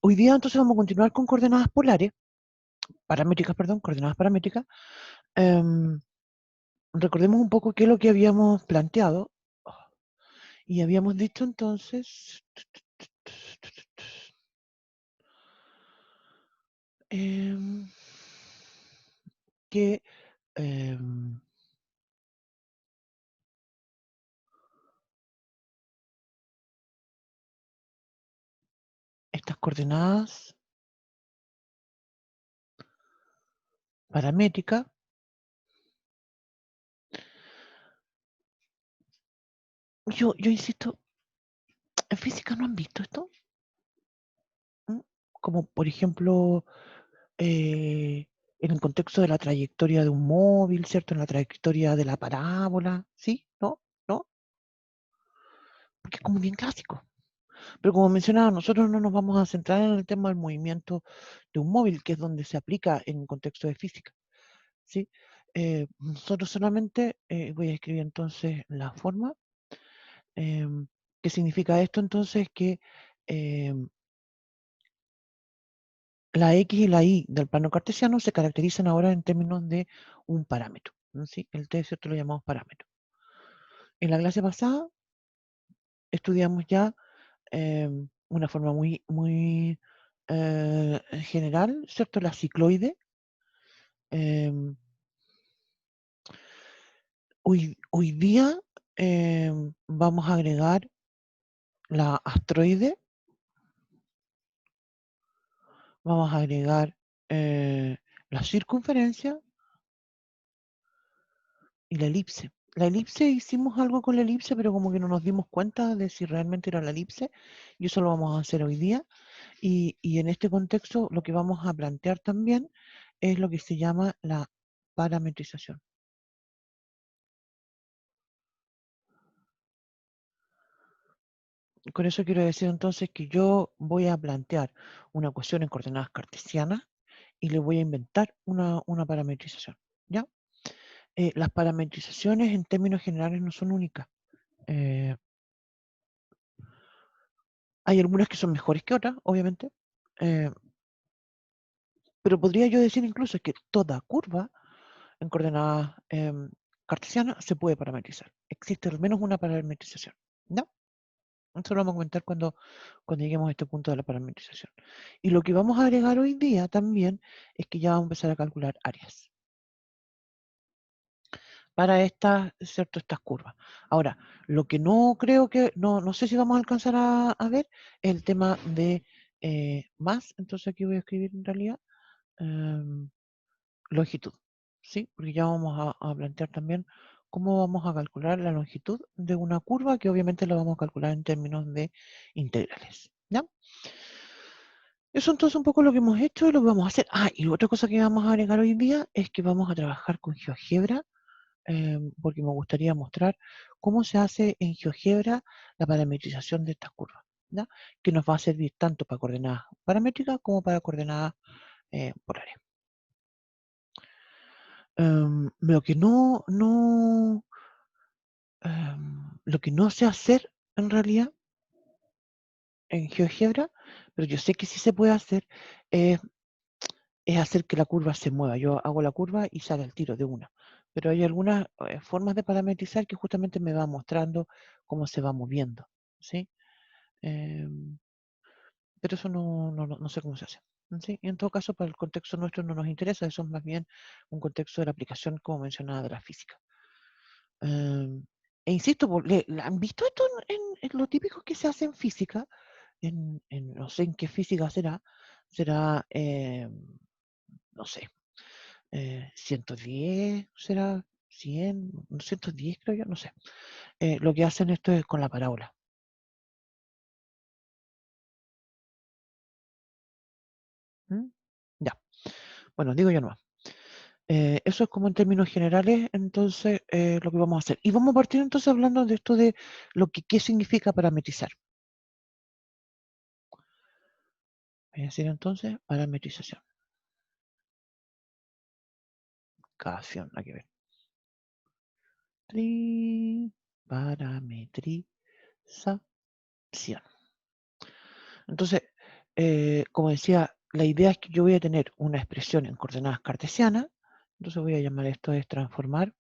Hoy día entonces vamos a continuar con coordenadas polares, paramétricas, perdón, coordenadas paramétricas. Em, Recordemos un poco qué es lo que habíamos planteado. Y habíamos dicho entonces em, que estas coordenadas paramétricas, yo insisto, en física no han visto esto. ¿Mm? Como por ejemplo, eh, en el contexto de la trayectoria de un móvil, ¿cierto? En la trayectoria de la parábola, ¿sí? ¿No? ¿No? Porque es como bien clásico. Pero como mencionaba, nosotros no nos vamos a centrar en el tema del movimiento de un móvil, que es donde se aplica en un contexto de física, ¿sí? Nosotros solamente voy a escribir entonces la forma. ¿Qué significa esto entonces? Que em, la X y la Y del plano cartesiano se caracterizan ahora en términos de un parámetro, ¿no? ¿Sí? El T, ¿cierto? Lo llamamos parámetro. En la clase pasada estudiamos ya una forma muy general, ¿cierto? La cicloide. Em, hoy día vamos a agregar la astroide, vamos a agregar eh, la circunferencia y la elipse. La elipse hicimos algo con la elipse, pero como que no nos dimos cuenta de si realmente era la elipse, y eso lo vamos a hacer hoy día. Y en este contexto lo que vamos a plantear también es lo que se llama la parametrización. Con eso quiero decir entonces que yo voy a plantear una ecuación en coordenadas cartesianas y le voy a inventar una parametrización, ¿ya? Las parametrizaciones en términos generales no son únicas. Eh, Hay algunas que son mejores que otras, obviamente, eh, pero podría yo decir incluso que toda curva en coordenadas cartesianas se puede parametrizar. Existe al menos una parametrización, ¿no? Eso lo vamos a comentar cuando lleguemos a este punto de la parametrización. Y lo que vamos a agregar hoy día también es que ya vamos a empezar a calcular áreas para estas, ¿cierto? Estas curvas. Ahora, lo que no creo que, no sé si vamos a alcanzar a ver, es el tema de más. Entonces aquí voy a escribir en realidad em, longitud, ¿sí? Porque ya vamos a plantear también cómo vamos a calcular la longitud de una curva, que obviamente la vamos a calcular en términos de integrales, ¿ya? Eso entonces un poco lo que hemos hecho y lo que vamos a hacer. Ah, y otra cosa que vamos a agregar hoy día es que vamos a trabajar con GeoGebra, porque me gustaría mostrar cómo se hace en GeoGebra la parametrización de estas curvas, ¿ya? Que nos va a servir tanto para coordenadas paramétricas como para coordenadas polares. Lo que lo que no sé hacer en realidad en GeoGebra, pero yo sé que sí se puede hacer, es hacer que la curva se mueva. Yo hago la curva y sale al tiro de una. Pero hay algunas formas de parametrizar que justamente me va mostrando cómo se va moviendo, ¿sí? Em, pero eso no sé cómo se hace. ¿Sí? Y en todo caso, para el contexto nuestro no nos interesa, eso es más bien un contexto de la aplicación, como mencionaba, de la física. Em, e insisto, ¿han visto esto en lo típico que se hace en física? No sé en qué física será, será, no sé, 110, será 100, 110 creo yo, no sé. Lo que hacen esto es con la parábola. ¿Mm? Ya, bueno, digo yo no. Eso es como en términos generales, entonces, lo que vamos a hacer. Y vamos a partir entonces hablando de esto de lo que qué significa parametrizar. Voy a decir entonces parametrización. Casión, hay que ver. Parametrización. Entonces, como decía, la idea es que yo voy a tener una expresión en coordenadas cartesianas, entonces voy a llamar esto es transformar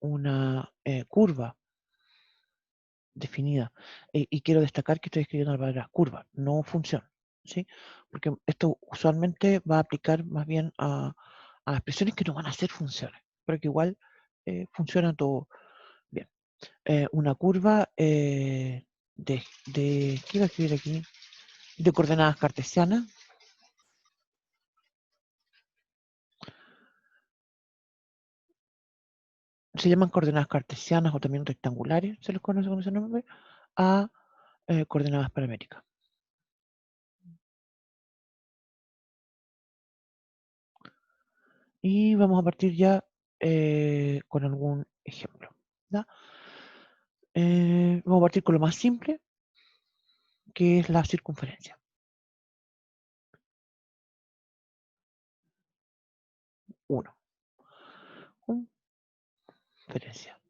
una curva definida. Y quiero destacar que estoy escribiendo la palabra curva, no función, ¿sí? Porque esto usualmente va a aplicar más bien a expresiones que no van a ser funciones, pero que igual funciona todo bien. Una curva ¿qué iba a escribir aquí? De coordenadas cartesianas. Se llaman coordenadas cartesianas o también rectangulares, se les conoce con ese nombre, a coordenadas paramétricas. Y vamos a partir ya con algún ejemplo. ¿Ya? Vamos a partir con lo más simple, que es la circunferencia. 1. Circunferencia.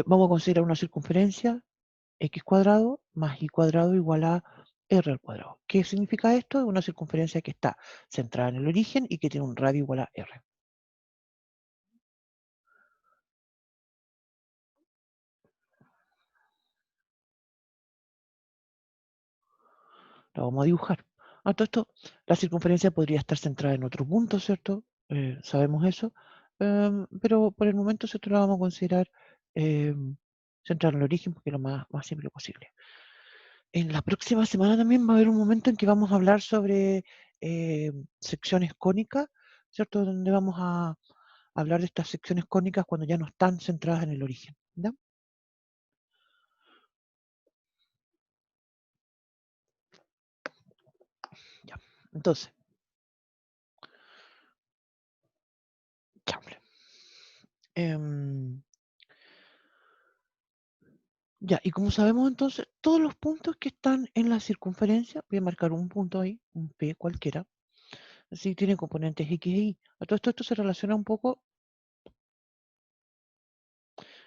Vamos a considerar una circunferencia x cuadrado más y cuadrado igual a r al cuadrado. ¿Qué significa esto? Es una circunferencia que está centrada en el origen y que tiene un radio igual a r. Lo vamos a dibujar. A todo esto, la circunferencia podría estar centrada en otro punto, ¿cierto? Sabemos eso. Pero por el momento nosotros la vamos a considerar centrada en el origen porque es lo más simple posible. En la próxima semana también va a haber un momento en que vamos a hablar sobre secciones cónicas, ¿cierto? Donde vamos a hablar de estas secciones cónicas cuando ya no están centradas en el origen. ¿Ya? Ya. Entonces, chamble. Ya, y como sabemos entonces, todos los puntos que están en la circunferencia, voy a marcar un punto ahí, un P cualquiera, así tiene componentes X e Y. A todo esto se relaciona un poco,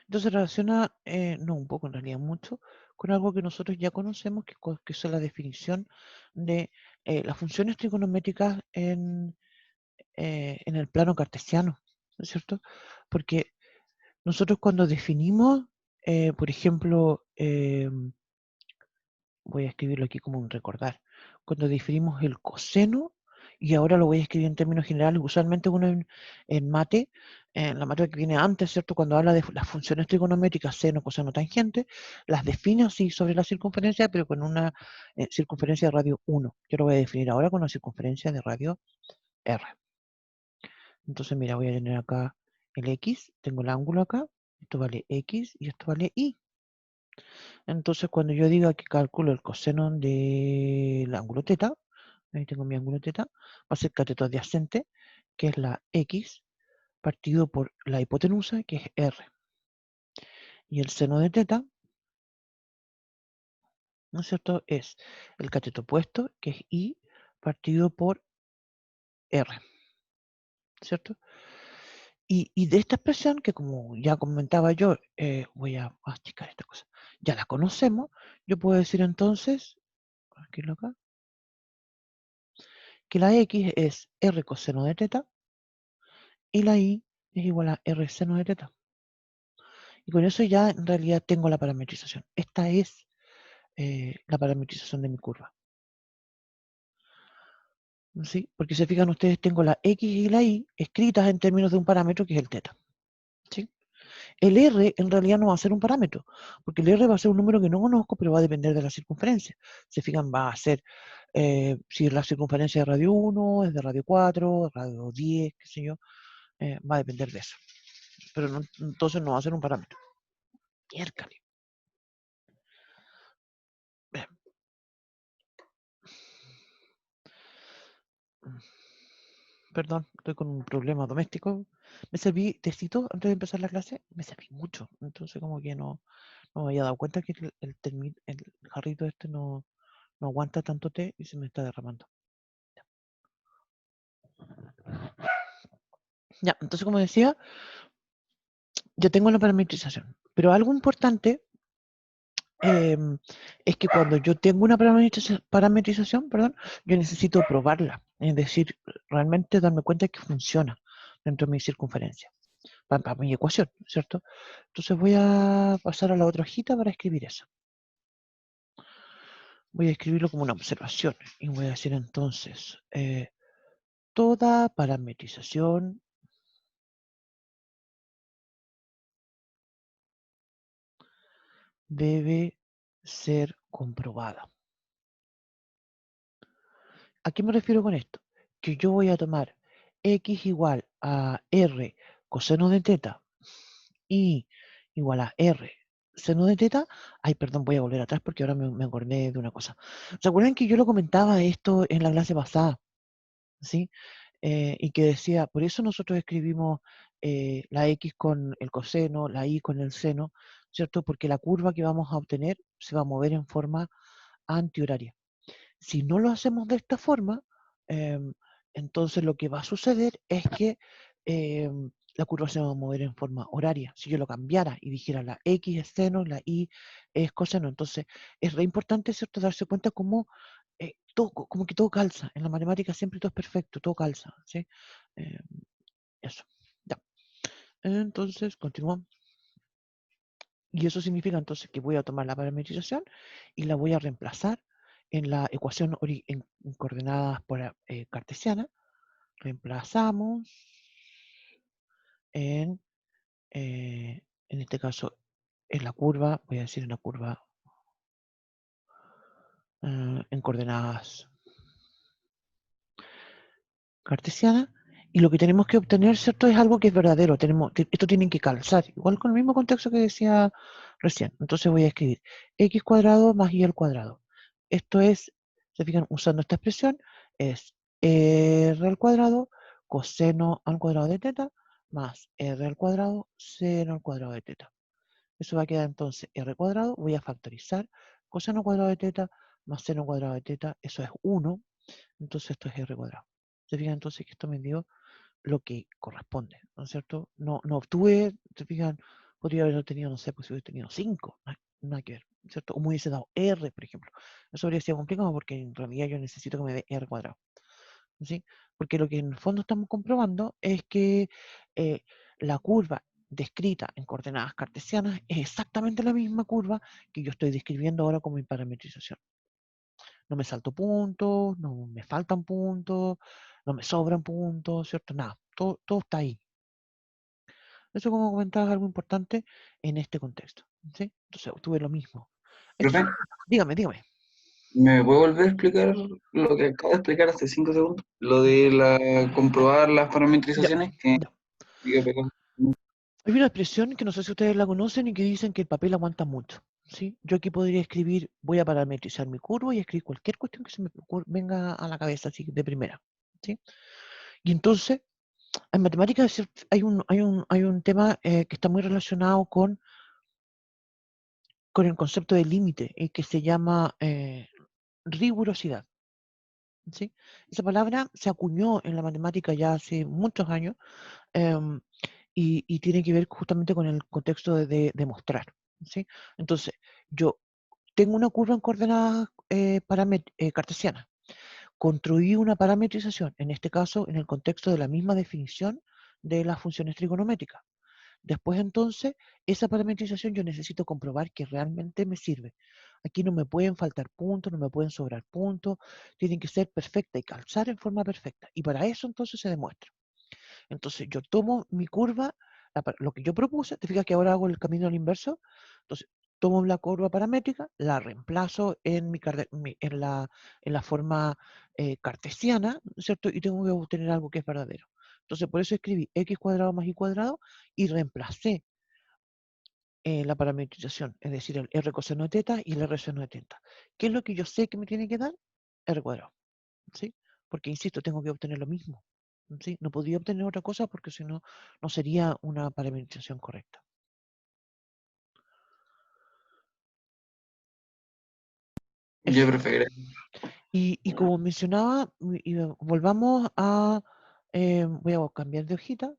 entonces se relaciona, no un poco en realidad, mucho, con algo que nosotros ya conocemos, que es la definición de las funciones trigonométricas en el plano cartesiano, ¿no es cierto? Porque nosotros cuando definimos, por ejemplo, voy a escribirlo aquí como un recordar. Cuando definimos el coseno, y ahora lo voy a escribir en términos generales, usualmente uno en mate, en la materia que viene antes, ¿cierto? Cuando habla de las funciones trigonométricas, seno, coseno, tangente, las define así sobre la circunferencia, pero con una circunferencia de radio 1. Yo lo voy a definir ahora con una circunferencia de radio R. Entonces, mira, voy a tener acá el X, tengo el ángulo acá, esto vale X y esto vale Y. Entonces, cuando yo diga que calculo el coseno del ángulo teta, ahí tengo mi ángulo teta, va a ser cateto adyacente, que es la X, partido por la hipotenusa, que es R. Y el seno de teta, ¿no es cierto?, es el cateto opuesto, que es I, partido por R, ¿cierto? Y de esta expresión, que como ya comentaba yo, voy a achicar esta cosa, ya la conocemos, yo puedo decir entonces, aquí lo acá, que la X es R coseno de teta y la Y es igual a R seno de teta. Y con eso ya en realidad tengo la parametrización. Esta es la parametrización de mi curva. ¿Sí? Porque si se fijan ustedes, tengo la X y la Y escritas en términos de un parámetro que es el teta. ¿Sí? El R en realidad no va a ser un parámetro, porque el R va a ser un número que no conozco, pero va a depender de la circunferencia. Se fijan, va a ser, si la circunferencia es de radio 1, es de radio 4, radio 10, qué sé yo, va a depender de eso. Pero no, entonces no va a ser un parámetro. Miércoles. Perdón, estoy con un problema doméstico. Me serví tecito antes de empezar la clase, me serví mucho. Entonces como que no me había dado cuenta que el jarrito este no aguanta tanto té y se me está derramando. Ya, entonces como decía, yo tengo la parametrización. Pero algo importante es que cuando yo tengo una parametrización, perdón, yo necesito probarla, es decir, realmente darme cuenta que funciona dentro de mi circunferencia, para mi ecuación, ¿cierto? Entonces voy a pasar a la otra hojita para escribir eso. Voy a escribirlo como una observación y voy a decir entonces, toda parametrización debe ser comprobada. ¿A qué me refiero con esto? Que yo voy a tomar x igual a r coseno de teta y igual a r seno de teta. Ay, perdón, voy a volver atrás porque ahora me acordé de una cosa. ¿Se acuerdan que yo lo comentaba esto en la clase pasada? ¿Sí? Y que decía, por eso nosotros escribimos la x con el coseno, la y con el seno, ¿cierto? Porque la curva que vamos a obtener se va a mover en forma antihoraria. Si no lo hacemos de esta forma, em, entonces lo que va a suceder es que la curva se va a mover en forma horaria. Si yo lo cambiara y dijera la x es seno, la y es coseno, entonces es re importante, ¿cierto?, darse cuenta cómo como que todo calza. En la matemática siempre todo es perfecto, todo calza, ¿sí? Em, eso. Ya. Entonces, continuamos. Y eso significa entonces que voy a tomar la parametrización y la voy a reemplazar en la ecuación en coordenadas por, cartesiana. Reemplazamos en, en este caso, en la curva, voy a decir en la curva en coordenadas cartesiana, y lo que tenemos que obtener, ¿cierto?, es algo que es verdadero. Esto tiene que calzar, igual con el mismo contexto que decía recién. Entonces voy a escribir x cuadrado más y al cuadrado. Esto es, se fijan, usando esta expresión, es r al cuadrado coseno al cuadrado de teta más r al cuadrado seno al cuadrado de teta. Eso va a quedar entonces r cuadrado, voy a factorizar coseno cuadrado de teta más seno cuadrado de teta, eso es 1, entonces esto es r cuadrado. Se fijan entonces que esto me dio lo que corresponde, ¿no es cierto? No obtuve, se fijan, podría haber tenido, no sé, pues si hubiese tenido 5, nada que ver, ¿cierto? O me hubiese dado r, por ejemplo. Eso habría sido complicado porque en realidad yo necesito que me dé r cuadrado, ¿sí? Porque lo que en el fondo estamos comprobando es que eh, la curva descrita en coordenadas cartesianas es exactamente la misma curva que yo estoy describiendo ahora como mi parametrización. No me salto puntos, no me faltan puntos, no me sobran puntos, ¿cierto? Nada, todo está ahí. Eso, como comentaba, es algo importante en este contexto, ¿sí? Entonces, obtuve lo mismo. Esto, Profe, dígame. ¿me puede volver a explicar lo que acabo de explicar hace 5 segundos? Lo de comprobar las Ya, parametrizaciones, que ya. diga pegado. Hay una expresión que no sé si ustedes la conocen y que dicen que el papel aguanta mucho, ¿sí? Yo aquí podría escribir, voy a parametrizar mi curva y escribir cualquier cuestión que se me venga a la cabeza, así de primera, ¿sí? Y entonces, en matemáticas hay un tema que está muy relacionado con el concepto de límite y que se llama rigurosidad, ¿sí? Esa palabra se acuñó en la matemática ya hace muchos años em, y tiene que ver justamente con el contexto de demostrar, ¿sí? Entonces, yo tengo una curva en coordenadas cartesianas, construí una parametrización, en este caso en el contexto de la misma definición de las funciones trigonométricas. Después entonces, esa parametrización yo necesito comprobar que realmente me sirve. Aquí no me pueden faltar puntos, no me pueden sobrar puntos, tienen que ser perfecta y calzar en forma perfecta. Y para eso entonces se demuestra. Entonces yo tomo mi curva, lo que yo propuse, te fijas que ahora hago el camino al inverso, entonces tomo la curva paramétrica, la reemplazo en la forma cartesiana, ¿cierto? Y tengo que obtener algo que es verdadero. Entonces por eso escribí x cuadrado más y cuadrado y reemplacé la parametrización, es decir, el r coseno de teta y el r seno de teta. ¿Qué es lo que yo sé que me tiene que dar? R cuadrado, ¿sí? Porque, insisto, tengo que obtener lo mismo, ¿sí? No podría obtener otra cosa porque si no, no sería una parametrización correcta. Ya, Eso. profe, gracias. Y como mencionaba, volvamos a, voy a cambiar de hojita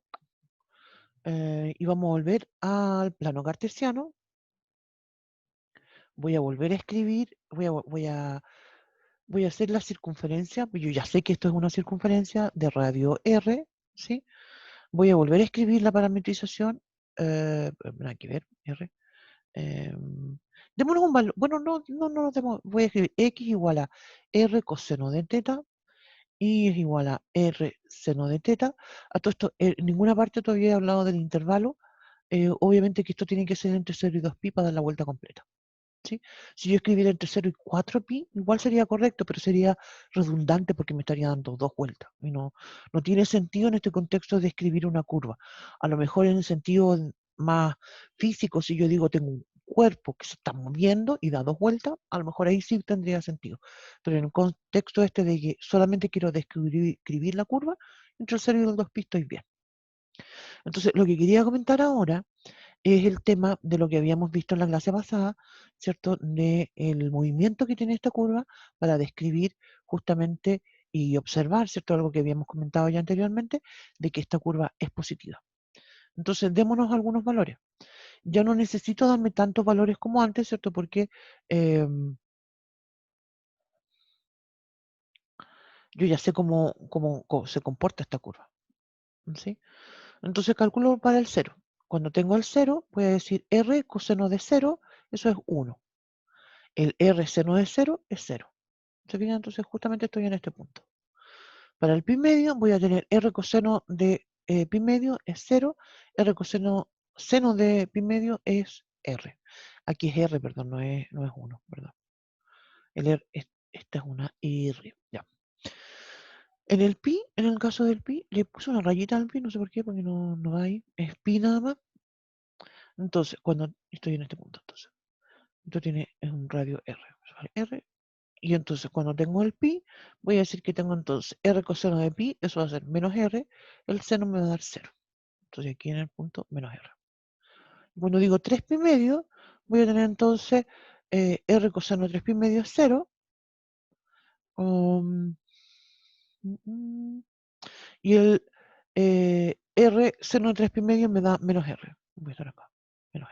y vamos a volver al plano cartesiano. voy a volver a escribir, voy a hacer la circunferencia, yo ya sé que esto es una circunferencia de radio R, ¿sí? Voy a volver a escribir la parametrización, hay que ver, R. Démonos un valor, bueno, voy a escribir X igual a R coseno de teta, Y es igual a R seno de teta. A todo esto, en ninguna parte todavía he hablado del intervalo. Obviamente que esto tiene que ser entre 0 y 2pi para dar la vuelta completa. ¿Sí? Si yo escribiera entre 0 y 4pi, igual sería correcto, pero sería redundante porque me estaría dando dos vueltas. Y no tiene sentido en este contexto de escribir una curva. A lo mejor en el sentido más físico, si yo digo tengo un cuerpo que se está moviendo y da dos vueltas, a lo mejor ahí sí tendría sentido. Pero en el contexto este de que solamente quiero describir la curva, entre el 0 y el 2pi estoy bien. Entonces, lo que quería comentar ahora es el tema de lo que habíamos visto en la clase pasada, ¿cierto? De el movimiento que tiene esta curva para describir justamente y observar, ¿cierto? Algo que habíamos comentado ya anteriormente, de que esta curva es positiva. Entonces, démonos algunos valores. Ya no necesito darme tantos valores como antes, ¿cierto? Porque yo ya sé cómo se comporta esta curva, ¿sí? Entonces calculo para el 0. Cuando tengo el 0, voy a decir R coseno de 0, eso es 1. El R seno de 0 es 0. ¿Se fijan? Entonces justamente estoy en este punto. Para el pi medio voy a tener R coseno de pi medio es 0, R coseno seno de pi medio es R. Aquí es R, perdón, no es 1, perdón. Esta es una R, ya. En el pi, en el caso del pi, le puse una rayita al pi, no sé por qué, porque no va ahí, es pi nada más. Entonces, cuando estoy en este punto, entonces, esto es un radio R, ¿vale? R, y entonces cuando tengo el pi, voy a decir que tengo entonces R coseno de pi, eso va a ser menos R, el seno me va a dar 0. Entonces aquí en el punto menos R. Cuando digo 3 pi medio, voy a tener entonces R coseno de 3 pi medio es 0. um, y el R seno de 3 pi medio me da menos R. Voy a estar acá, menos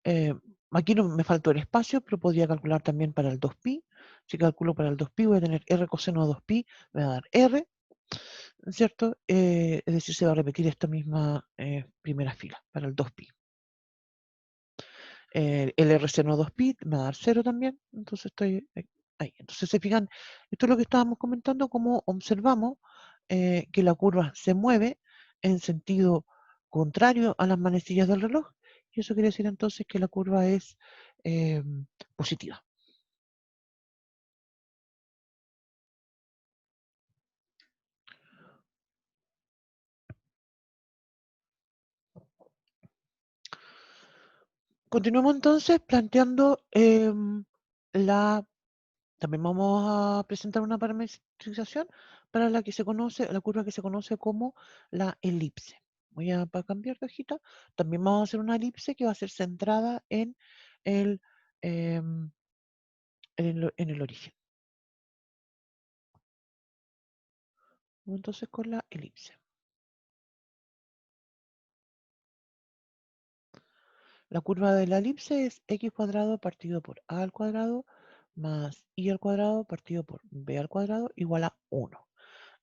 R. Aquí no me faltó el espacio, pero podría calcular también para el 2pi. Si calculo para el 2pi, voy a tener R coseno de 2pi, me va a dar R, ¿cierto? Es decir, se va a repetir esta misma primera fila para el 2pi. El R seno 2pi me va a dar 0 también, entonces estoy ahí. Entonces, se fijan, esto es lo que estábamos comentando, cómo observamos que la curva se mueve en sentido contrario a las manecillas del reloj, y eso quiere decir entonces que la curva es positiva. Continuamos entonces planteando también vamos a presentar una parametrización para la curva que se conoce como la elipse. Para cambiar de hojita, también vamos a hacer una elipse que va a ser centrada el, em, en el origen. Entonces con la elipse. La curva de la elipse es x cuadrado partido por a al cuadrado más y al cuadrado partido por b al cuadrado igual a 1.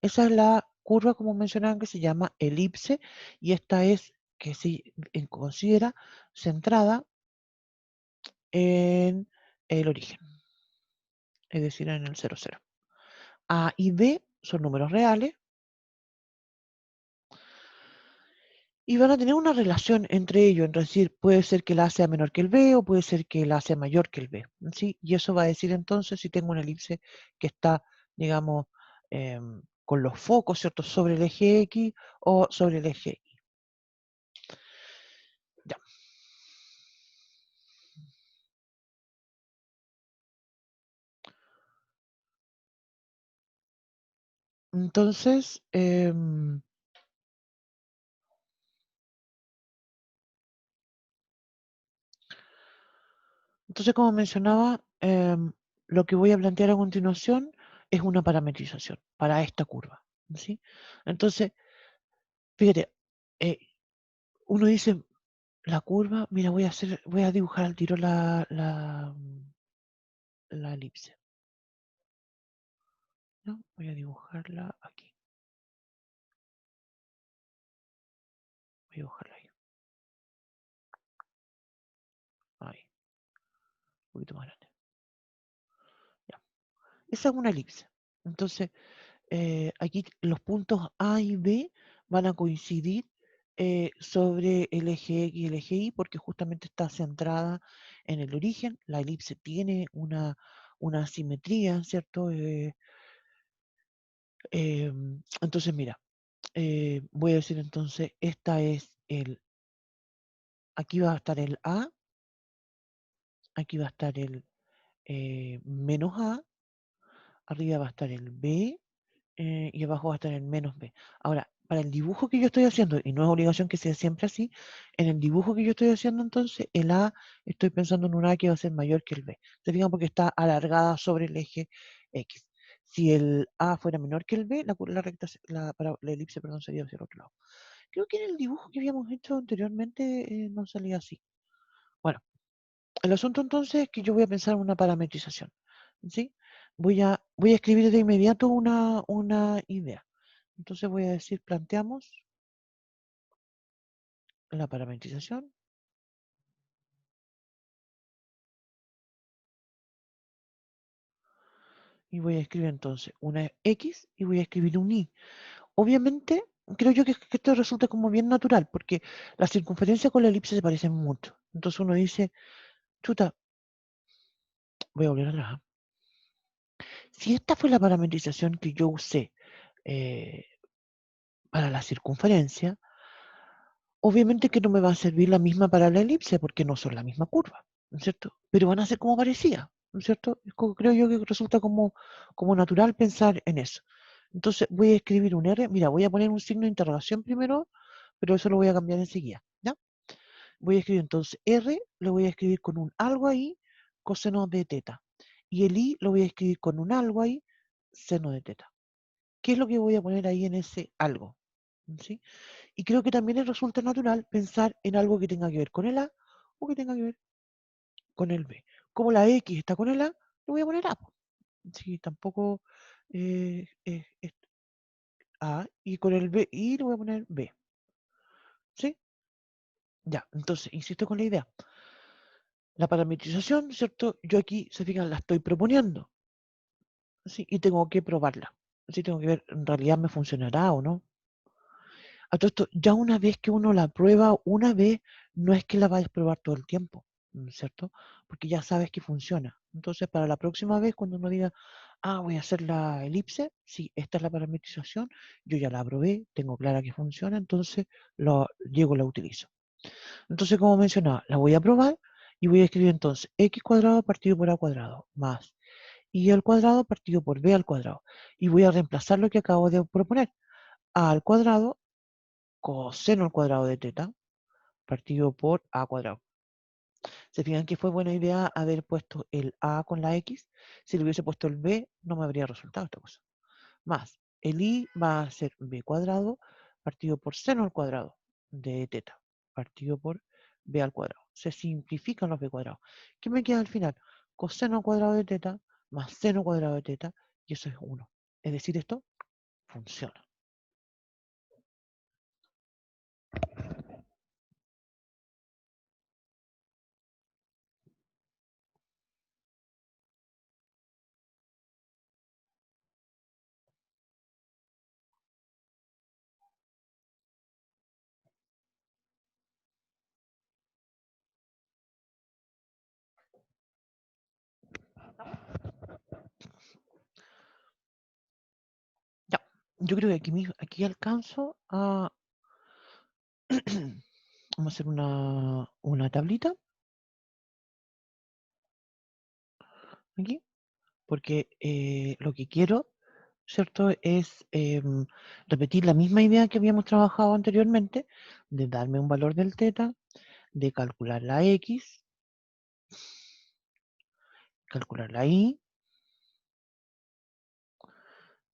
Esa es la curva, como mencionaban, que se llama elipse, y esta es que se considera centrada en el origen, es decir, en el 0, 0. A y B son números reales y van a tener una relación entre ellos, es decir, puede ser que el A sea menor que el B o puede ser que el A sea mayor que el B, ¿sí? Y eso va a decir entonces si tengo una elipse que está, digamos, con los focos, ¿cierto?, sobre el eje X o sobre el eje Y. Ya. Entonces, como mencionaba, lo que voy a plantear a continuación es una parametrización para esta curva, ¿sí? Entonces, fíjate, uno dice, la curva, mira, voy a dibujar al tiro la elipse. ¿No? Voy a dibujarla aquí. Voy a dibujarla ahí. Ahí. Un poquito más grande. Ya. Esa es una elipse. Entonces, aquí los puntos A y B van a coincidir sobre el eje X y el eje Y porque justamente está centrada en el origen. La elipse tiene una simetría, ¿cierto? Entonces, mira, voy a decir entonces, aquí va a estar el A, aquí va a estar el menos A, arriba va a estar el B y abajo va a estar el menos B. Ahora, para el dibujo que yo estoy haciendo, y no es obligación que sea siempre así, en el dibujo que yo estoy haciendo entonces, el A, estoy pensando en un A que va a ser mayor que el B. Se fijan porque está alargada sobre el eje X. Si el A fuera menor que el B, la recta, la elipse, perdón, sería hacia el otro lado. Creo que en el dibujo que habíamos hecho anteriormente no salía así. Bueno, el asunto entonces es que yo voy a pensar en una parametrización. ¿Sí? Voy a escribir de inmediato una idea. Entonces voy a decir, planteamos la parametrización y voy a escribir entonces una X y voy a escribir un Y. Obviamente, creo yo que esto resulta como bien natural porque la circunferencia con la elipse se parecen mucho. Entonces uno dice, chuta, voy a volver atrás. Si esta fue la parametrización que yo usé eh, para la circunferencia, obviamente que no me va a servir la misma para la elipse porque no son la misma curva, ¿no es cierto? Pero van a ser como parecía, ¿no es cierto? Creo yo que resulta como natural pensar en eso. Entonces voy a escribir un R, mira, voy a poner un signo de interrogación primero, pero eso lo voy a cambiar enseguida, ¿ya? Voy a escribir entonces R, lo voy a escribir con un algo ahí, coseno de teta. Y el I lo voy a escribir con un algo ahí, seno de teta. ¿Qué es lo que voy a poner ahí en ese algo? ¿Sí? Y creo que también les resulta natural pensar en algo que tenga que ver con el A o que tenga que ver con el B. Como la X está con el A, le voy a poner A. Si tampoco es A y con el B y le voy a poner B. ¿Sí? Ya, entonces, insisto con la idea. La parametrización, ¿cierto? Yo aquí, se fijan, la estoy proponiendo. ¿Sí? Y tengo que probarla. ¿Sí? Tengo que ver, en realidad me funcionará o no. A todo esto, ya una vez que uno la prueba, una vez, no es que la vayas a probar todo el tiempo, ¿no es cierto? Porque ya sabes que funciona. Entonces, para la próxima vez, cuando uno diga, voy a hacer la elipse, sí, esta es la parametrización, yo ya la probé, tengo clara que funciona, entonces llego, la utilizo. Entonces, como mencionaba, la voy a probar y voy a escribir entonces x cuadrado partido por a cuadrado más y al cuadrado partido por b al cuadrado. Y voy a reemplazar lo que acabo de proponer. A al cuadrado coseno al cuadrado de teta partido por a cuadrado. ¿Se fijan que fue buena idea haber puesto el a con la x? Si le hubiese puesto el b, no me habría resultado esta cosa. Más, el i va a ser b cuadrado partido por seno al cuadrado de teta partido por b al cuadrado. Se simplifican los b cuadrados. ¿Qué me queda al final? Coseno al cuadrado de teta más seno cuadrado de teta y eso es 1. Es decir, esto funciona. Ya, yo creo que aquí alcanzo a vamos a hacer una tablita aquí, porque lo que quiero, ¿cierto? Es repetir la misma idea que habíamos trabajado anteriormente, de darme un valor del teta, de calcular la x, calcular la y,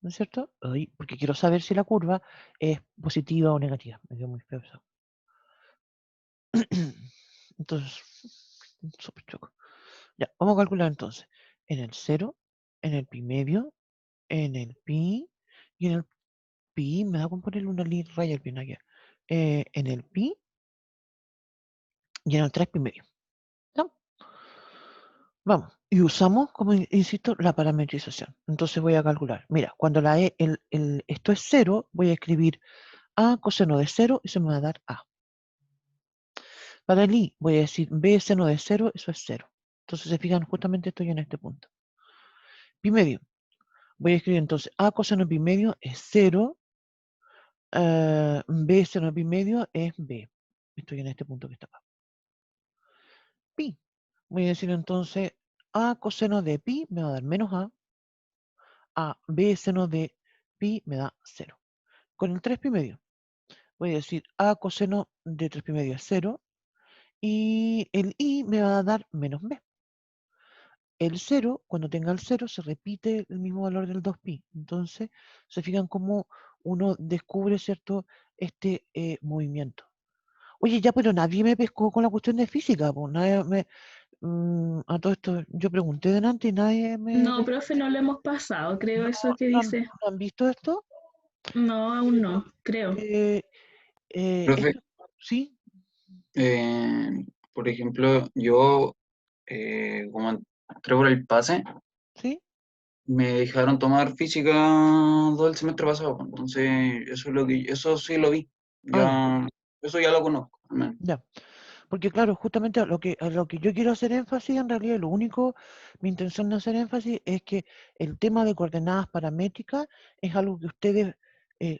¿no es cierto? Porque quiero saber si la curva es positiva o negativa. Me dio muy feo eso. Entonces, súper choco. Ya, vamos a calcular entonces. En el 0, en el pi medio, en el pi, y en el pi, me da con ponerle una raya al pi, nada que ver. En el pi y en el 3 pi medio. ¿No? Vamos, y usamos, como insisto, la parametrización. Entonces voy a calcular. Mira, cuando esto es 0, voy a escribir a coseno de 0 y se me va a dar a. Para el i voy a decir b seno de 0, eso es 0. Entonces se fijan, justamente estoy en este punto. Pi medio. Voy a escribir entonces a coseno de pi medio es 0, b seno de pi medio es b. Estoy en este punto que está acá. Pi. Voy a decir entonces a coseno de pi me va a dar menos a b seno de pi me da 0. Con el 3 pi medio voy a decir a coseno de 3 pi medio es 0 y el i me va a dar menos b. El 0, cuando tenga el 0, se repite el mismo valor del 2pi. Entonces, se fijan cómo uno descubre, ¿cierto?, este movimiento. Oye, ya, pero nadie me pescó con la cuestión de física, pues nadie a todo esto, yo pregunté delante y nadie me No, pescó. profe, no lo hemos pasado, creo ¿No, eso que no han, dice. no han visto esto? No, aún no, creo. Eh, Profe, esto, sí, eh, por ejemplo, yo, como entré por el pase, sí. me dejaron tomar física todo el semestre pasado, pues, entonces eso es lo que, eso sí lo vi, Ah, ya, ya, eso ya lo conozco, al menos. ya. Porque claro, justamente a lo que yo quiero hacer énfasis, en realidad, lo único, mi intención de hacer énfasis es que el tema de coordenadas paramétricas es algo que ustedes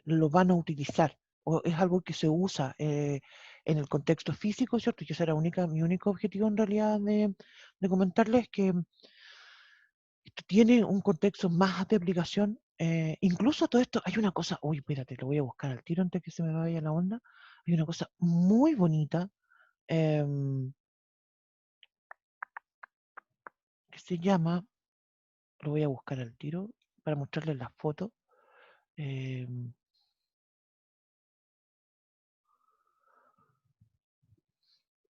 lo van a utilizar, o es algo que se usa en el contexto físico, ¿cierto? Y ese era mi único objetivo en realidad de comentarles que esto tiene un contexto más de aplicación. Incluso todo esto, hay una cosa, uy, espérate, lo voy a buscar al tiro antes que se me vaya la onda. Hay una cosa muy bonita. em, que se llama, lo voy a buscar al tiro para mostrarles las fotos. eh,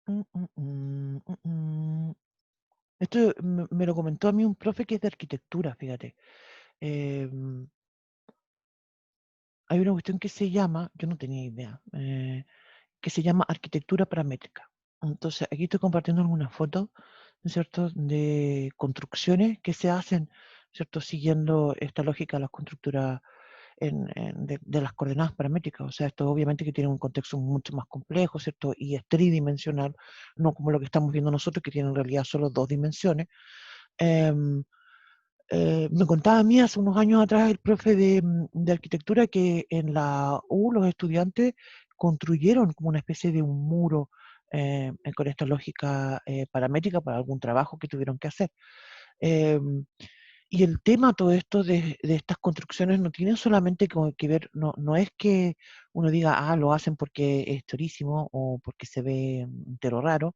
mm, mm, mm, mm. Esto me lo comentó a mí un profe que es de arquitectura, fíjate. Eh, Hay una cuestión que se llama, yo no tenía idea, que se llama arquitectura paramétrica. Entonces, aquí estoy compartiendo algunas fotos, ¿no es cierto?, de construcciones que se hacen, ¿cierto?, siguiendo esta lógica de las constructoras de las coordenadas paramétricas. O sea, esto obviamente que tiene un contexto mucho más complejo, ¿cierto? Y es tridimensional, no como lo que estamos viendo nosotros, que tiene en realidad solo dos dimensiones. Em, Me contaba a mí hace unos años atrás el profe de arquitectura que en la U los estudiantes construyeron como una especie de un muro con esta lógica paramétrica para algún trabajo que tuvieron que hacer. Em, y el tema, todo esto de estas construcciones no tiene solamente que ver, no es que uno diga, lo hacen porque es chorísimo o porque se ve entero raro.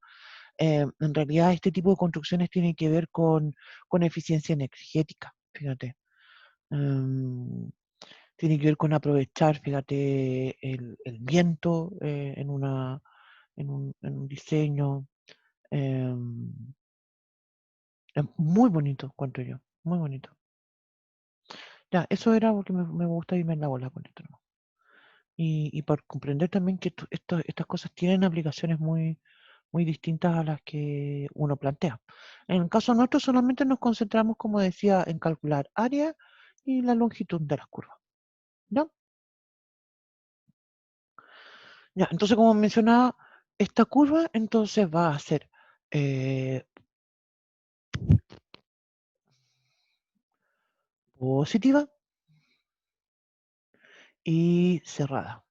En realidad, este tipo de construcciones tienen que ver con eficiencia energética, fíjate. Em, Tiene que ver con aprovechar, fíjate, el viento en un diseño. em, es muy bonito, encuentro yo, muy bonito. Ya, eso era porque me gusta irme en la bola con esto, ¿no? Y por comprender también que estas cosas tienen aplicaciones muy, muy distintas a las que uno plantea. En el caso nuestro solamente nos concentramos, como decía, en calcular área y la longitud de las curvas. ¿Ya? Ya, entonces como mencionaba, esta curva entonces va a ser eh, positiva y cerrada.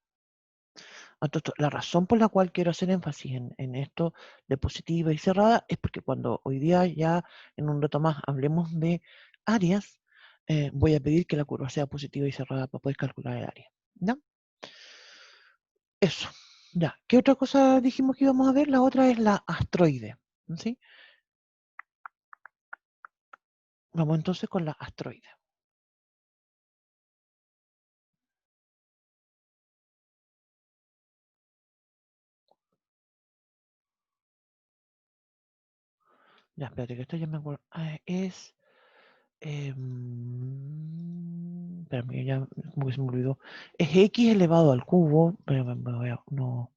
Entonces, la razón por la cual quiero hacer énfasis en esto de positiva y cerrada es porque cuando hoy día ya en un rato más hablemos de áreas, voy a pedir que la curva sea positiva y cerrada para poder calcular el área. ¿Ya? Eso. Ya. ¿Qué otra cosa dijimos que íbamos a ver? La otra es la astroide. ¿Sí? Vamos entonces con la astroide. Ya, espérate, que esto ya me acuerdo. Es... espérame, ya como que se me olvidó. Es x elevado al cubo. Pero no.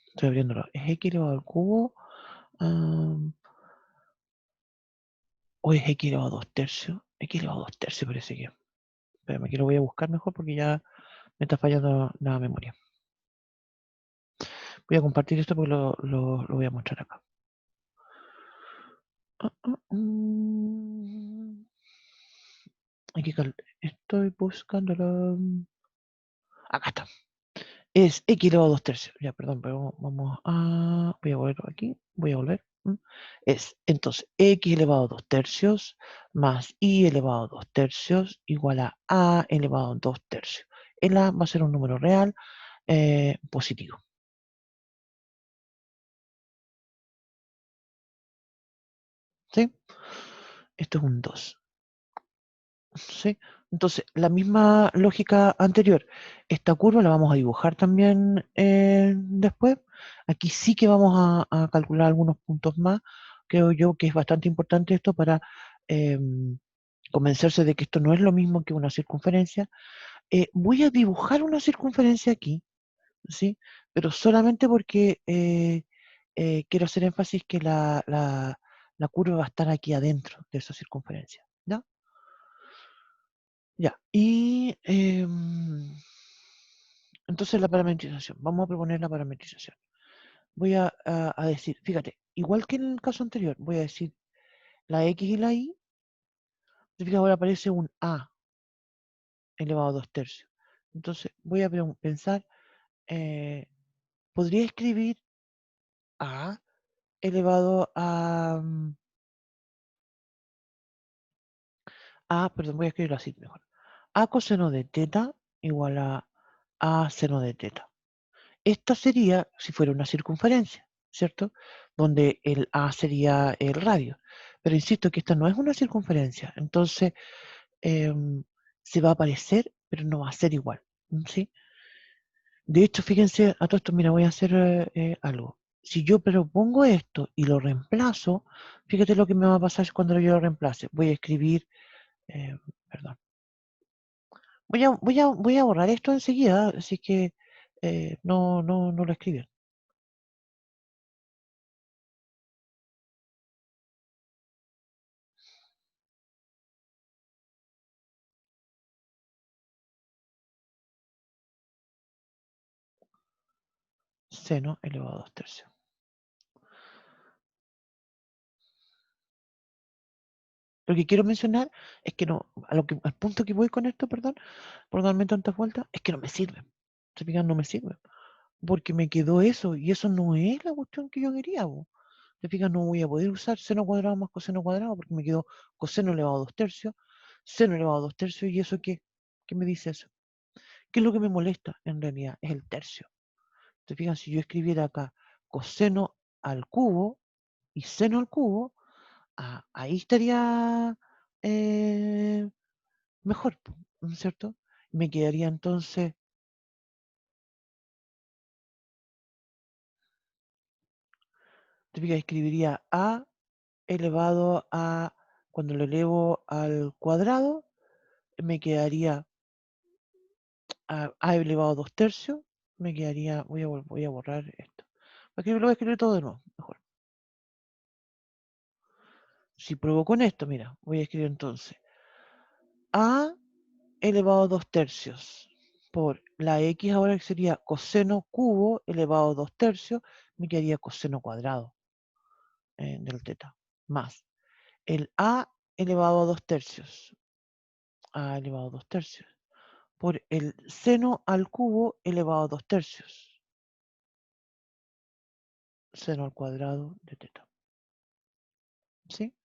Estoy abriéndolo. Es x elevado al cubo. O es x elevado a 2 tercios. X elevado a 2 tercios parece que. Espérame, que lo voy a buscar mejor porque ya me está fallando la memoria. Voy a compartir esto porque lo voy a mostrar acá. Estoy buscándolo. Acá está. Es x elevado a 2 tercios. Ya, perdón, pero vamos a... Voy a volver aquí. Voy a volver. Es entonces x elevado a 2 tercios más y elevado a 2 tercios igual a elevado a 2 tercios. El a va a ser un número real positivo. ¿Sí? Esto es un 2. ¿Sí? Entonces, la misma lógica anterior. Esta curva la vamos a dibujar también después. Aquí sí que vamos a calcular algunos puntos más. Creo yo que es bastante importante esto para convencerse de que esto no es lo mismo que una circunferencia. Voy a dibujar una circunferencia aquí, ¿sí? Pero solamente porque quiero hacer énfasis que la curva va a estar aquí adentro de esa circunferencia. ¿Ya? Ya, y entonces la parametrización. Vamos a proponer la parametrización. Voy a decir, fíjate, igual que en el caso anterior, voy a decir la x y la y. Fíjate, ahora aparece un a elevado a 2 tercios. Entonces voy a pensar, podría escribir a elevado perdón, voy a escribirlo así mejor. A coseno de teta igual a seno de teta. Esta sería si fuera una circunferencia, ¿cierto? Donde el A sería el radio. Pero insisto que esta no es una circunferencia, entonces se va a parecer, pero no va a ser igual, ¿sí? De hecho, fíjense, a todo esto, mira, voy a hacer algo. Si yo propongo esto y lo reemplazo, fíjate lo que me va a pasar cuando yo lo reemplace. Voy a escribir, eh, perdón, voy a borrar esto enseguida, así que no lo escribí. Seno elevado a 2 tercios. Lo que quiero mencionar es que no, al punto que voy con esto, perdón, por darme tantas vueltas, es que no me sirve. ¿Se fijan? No me sirve. Porque me quedó eso, y eso no es la cuestión que yo quería. ¿Se fijan? No voy a poder usar seno cuadrado más coseno cuadrado, porque me quedó coseno elevado a 2 tercios, seno elevado a 2 tercios, ¿y eso qué? ¿Qué me dice eso? ¿Qué es lo que me molesta en realidad? Es el tercio. ¿Se fijan? Si yo escribiera acá coseno al cubo y seno al cubo, ahí estaría eh, mejor, ¿no es cierto? Me quedaría entonces, escribiría a elevado a, cuando lo elevo al cuadrado, me quedaría a elevado a 2 tercios, me quedaría, voy a borrar esto. Aquí lo voy a escribir todo de nuevo, mejor. Si pruebo con esto, mira, voy a escribir entonces a elevado a 2 tercios por la x ahora que sería coseno cubo elevado a 2 tercios, me quedaría coseno cuadrado del teta, más el a elevado a 2 tercios, a elevado a 2 tercios, por el seno al cubo elevado a 2 tercios, seno al cuadrado de teta. ¿Sí?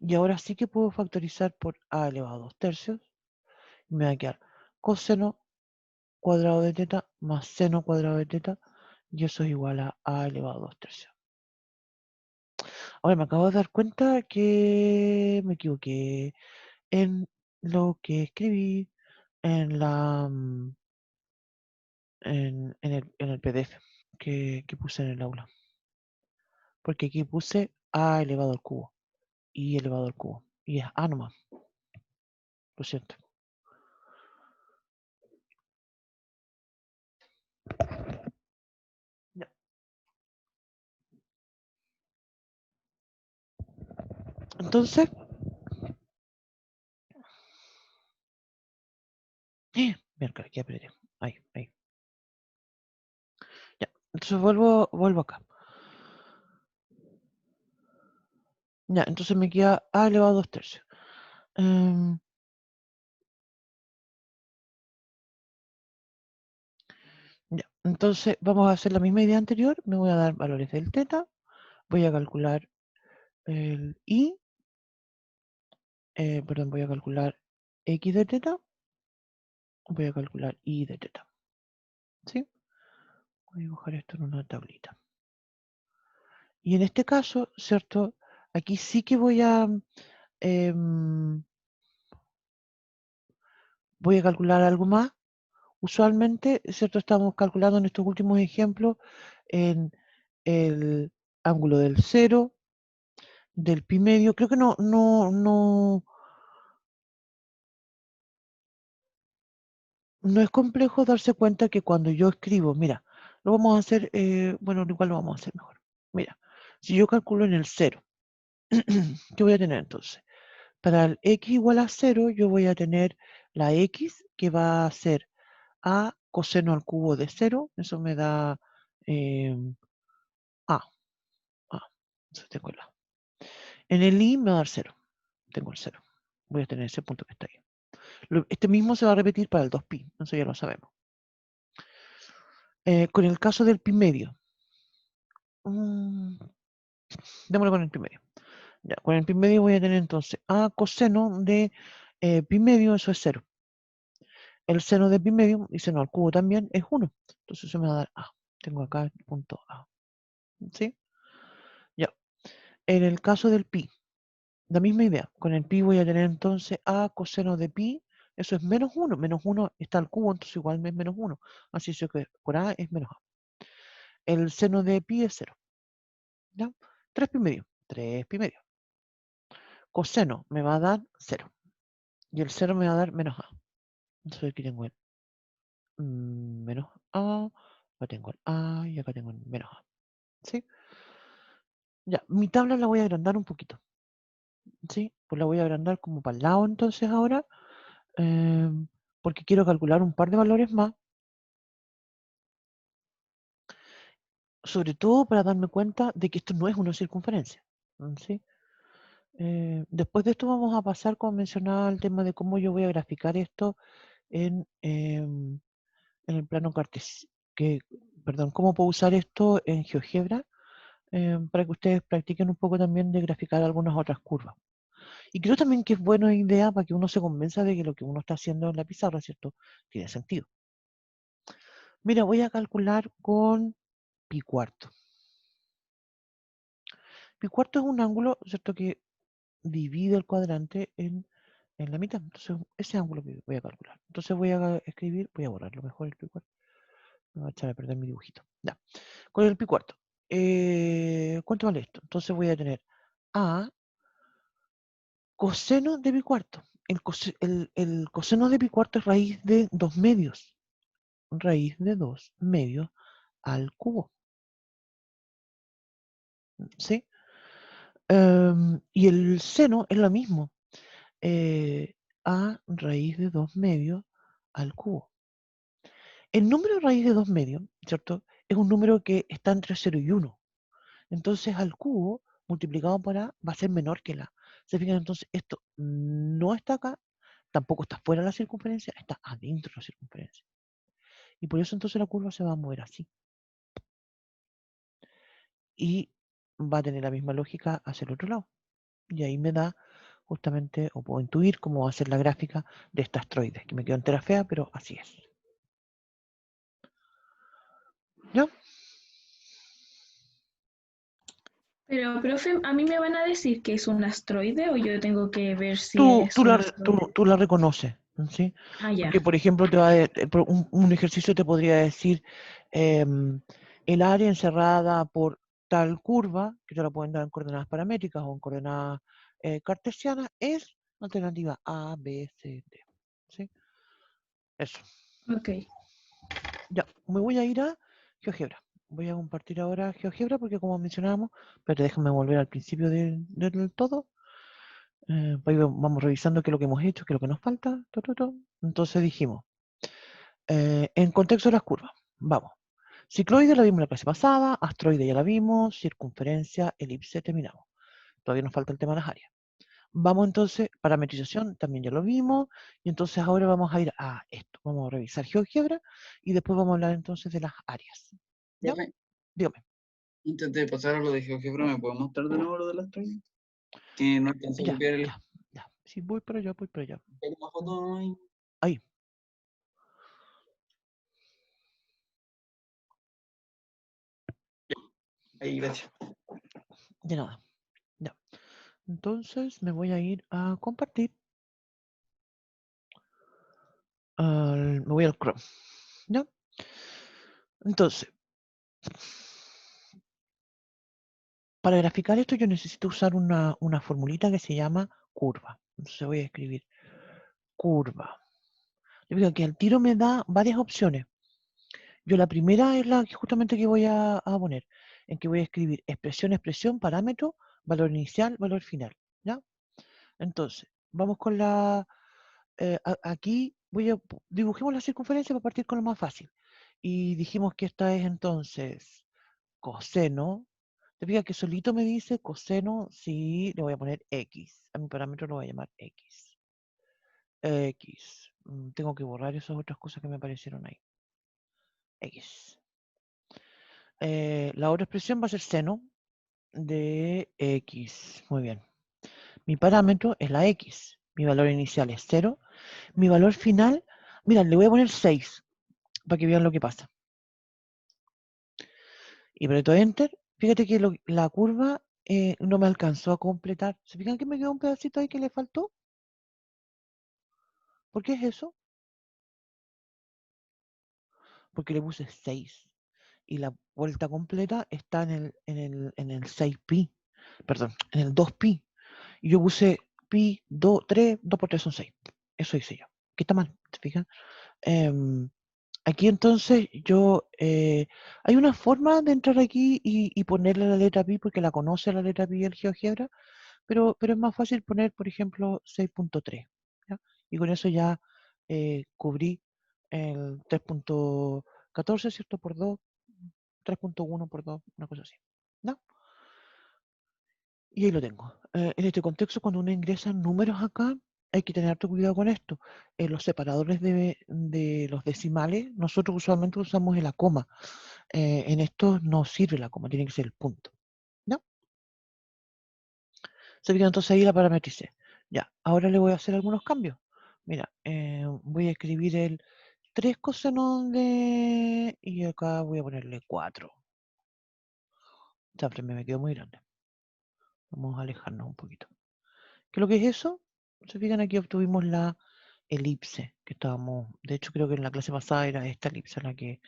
Y ahora sí que puedo factorizar por a elevado a 2 tercios, me va a quedar coseno cuadrado de teta más seno cuadrado de teta, y eso es igual a elevado a 2 tercios. Ahora me acabo de dar cuenta que me equivoqué en lo que escribí en la en el PDF. que puse en el aula. Porque aquí puse a elevado al cubo. Y elevado al cubo. Y es a nomás. Lo siento. Ya. Entonces, mira, aquí apreté. Ahí. Ya. Entonces vuelvo acá. Ya, entonces me queda a elevado a 2/3. Ya, entonces vamos a hacer la misma idea anterior. Me voy a dar valores del teta. Voy a calcular el i. Perdón, voy a calcular x de teta. Voy a calcular y de teta. ¿Sí? Voy a dibujar esto en una tablita. Y en este caso, ¿cierto? Aquí sí que voy a calcular algo más. Usualmente, ¿cierto? Estamos calculando en estos últimos ejemplos en el ángulo del 0, del pi medio. Creo que no es complejo darse cuenta que cuando yo escribo, mira, lo vamos a hacer, bueno, igual lo vamos a hacer mejor. Mira, si yo calculo en el 0, ¿qué voy a tener entonces? Para el x igual a 0, yo voy a tener la x que va a ser a coseno al cubo de 0. Eso me da a. Entonces tengo el a. En el i me va a dar 0. Tengo el 0. Voy a tener ese punto que está ahí. Este mismo se va a repetir para el 2pi. Eso ya lo sabemos. Con el caso del pi medio. Démosle con el pi medio. Ya, con el pi medio voy a tener entonces a coseno de pi medio, eso es 0. El seno de pi medio y seno al cubo también es 1. Entonces eso me va a dar a. Tengo acá el punto a. ¿Sí? Ya. En el caso del pi, la misma idea. Con el pi voy a tener entonces a coseno de pi. Eso es menos 1. Menos 1 está al cubo, entonces igual es menos 1. Así que por a es menos a. El seno de pi es 0. ¿Ya? 3 pi medio. 3 pi medio. Coseno me va a dar 0. Y el 0 me va a dar menos a. Entonces aquí tengo el menos a. Acá tengo el a y acá tengo el menos a. ¿Sí? Ya, mi tabla la voy a agrandar un poquito. ¿Sí? Pues la voy a agrandar como para el lado entonces ahora. Porque quiero calcular un par de valores más. Sobre todo para darme cuenta de que esto no es una circunferencia. ¿Sí? Después de esto vamos a pasar, como mencionaba, al tema de cómo yo voy a graficar esto en el plano cartesiano. Perdón, cómo puedo usar esto en GeoGebra para que ustedes practiquen un poco también de graficar algunas otras curvas. Y creo también que es buena idea para que uno se convenza de que lo que uno está haciendo en la pizarra, ¿cierto?, tiene sentido. Mira, voy a calcular con pi cuarto. Pi cuarto es un ángulo, ¿cierto?, que divide el cuadrante en la mitad. Entonces, ese ángulo que voy a calcular. Entonces voy a escribir, voy a borrarlo mejor el pi cuarto. Me va a echar a perder mi dibujito. Ya. Con el pi cuarto. ¿Cuánto vale esto? Entonces voy a tener a coseno de pi cuarto. El coseno de pi cuarto es raíz de 2 medios. Raíz de 2 medios al cubo. ¿Sí? Y el seno es lo mismo. A raíz de 2 medios al cubo. El número raíz de 2 medios, ¿cierto?, es un número que está entre 0 y 1. Entonces al cubo multiplicado por a va a ser menor que la. ¿Se fijan? Entonces esto no está acá, tampoco está fuera de la circunferencia, está adentro de la circunferencia. Y por eso entonces la curva se va a mover así. Y va a tener la misma lógica hacia el otro lado. Y ahí me da justamente, o puedo intuir cómo va a ser la gráfica de esta asteroide, que me quedó entera fea, pero así es. ¿Ya? Pero, profe, ¿a mí me van a decir que es un asteroide o yo tengo que ver si es un asteroide? Tú la reconoces, ¿sí? Ah, ya. Porque, por ejemplo, un ejercicio te podría decir, el área encerrada por tal curva, que te la pueden dar en coordenadas paramétricas o en coordenadas cartesianas, es alternativa A, B, C, D. ¿Sí? Eso. Ok. Ya, me voy a ir a GeoGebra. Voy a compartir ahora GeoGebra porque como mencionábamos, pero déjame volver al principio del todo. Pues vamos revisando qué es lo que hemos hecho, qué es lo que nos falta. Entonces dijimos, en contexto de las curvas, vamos. Cicloide la vimos en la clase pasada, astroide ya la vimos, circunferencia, elipse terminamos. Todavía nos falta el tema de las áreas. Vamos entonces, parametrización también ya lo vimos, y entonces ahora vamos a ir a esto. Vamos a revisar GeoGebra y después vamos a hablar entonces de las áreas. ¿Ya? Profe, Dígame. antes de pasar a lo de GeoGebra, ¿me puedo mostrar de nuevo lo de las tres? Que no alcancé a Ya, copiar ya, ya. Sí, voy para allá, voy para allá. una foto ahí. Ahí. Ahí, gracias. De nada. Ya. Entonces me voy a ir a compartir. Me voy al Chrome. ¿Ya? Entonces, para graficar esto yo necesito usar una formulita que se llama curva. Entonces voy a escribir curva. Yo digo que al tiro me da varias opciones. Yo la primera es la que justamente que voy a poner, en que voy a escribir expresión, expresión, parámetro, valor inicial, valor final. ¿Ya? Entonces, vamos con la... aquí dibujemos la circunferencia para partir con lo más fácil. Y dijimos que esta es entonces coseno. Te fijas que solito me dice coseno, sí, le voy a poner X. A mi parámetro lo voy a llamar X. X. Tengo que borrar esas otras cosas que me aparecieron ahí. X. La otra expresión va a ser seno de X. Muy bien. Mi parámetro es la X. Mi valor inicial es 0. Mi valor final, mira, le voy a poner 6 para que vean lo que pasa. Y aprieto Enter. Fíjate que la curva no me alcanzó a completar. ¿Se fijan que me quedó un pedacito ahí que le faltó? ¿Por qué es eso? Porque le puse 6. Y la vuelta completa está en el 6pi. Perdón, en el 2pi. Y yo puse pi, 2, 3, 2 por 3 son 6. Eso hice yo. Que está mal, ¿se fijan? Aquí entonces hay una forma de entrar aquí y ponerle la letra pi porque la conoce la letra pi el GeoGebra, pero es más fácil poner, por ejemplo, 6.3. ¿Ya? Y con eso ya cubrí el 3.14, ¿cierto? Por 2, 3.1 por 2, una cosa así. ¿No? Y ahí lo tengo. En este contexto, cuando uno ingresa números acá, hay que tener harto cuidado con esto. En los separadores de los decimales, nosotros usualmente usamos la coma. En estos no sirve la coma, tiene que ser el punto. ¿No? Se fijan, entonces ahí la parametricé. Ya, ahora le voy a hacer algunos cambios. Mira, voy a escribir el 3 coseno de... Y acá voy a ponerle 4. Siempre me quedó muy grande. Vamos a alejarnos un poquito. ¿Qué es lo que es eso? Se fijan, aquí obtuvimos la elipse que estábamos, de hecho creo que en la clase pasada era esta elipse la que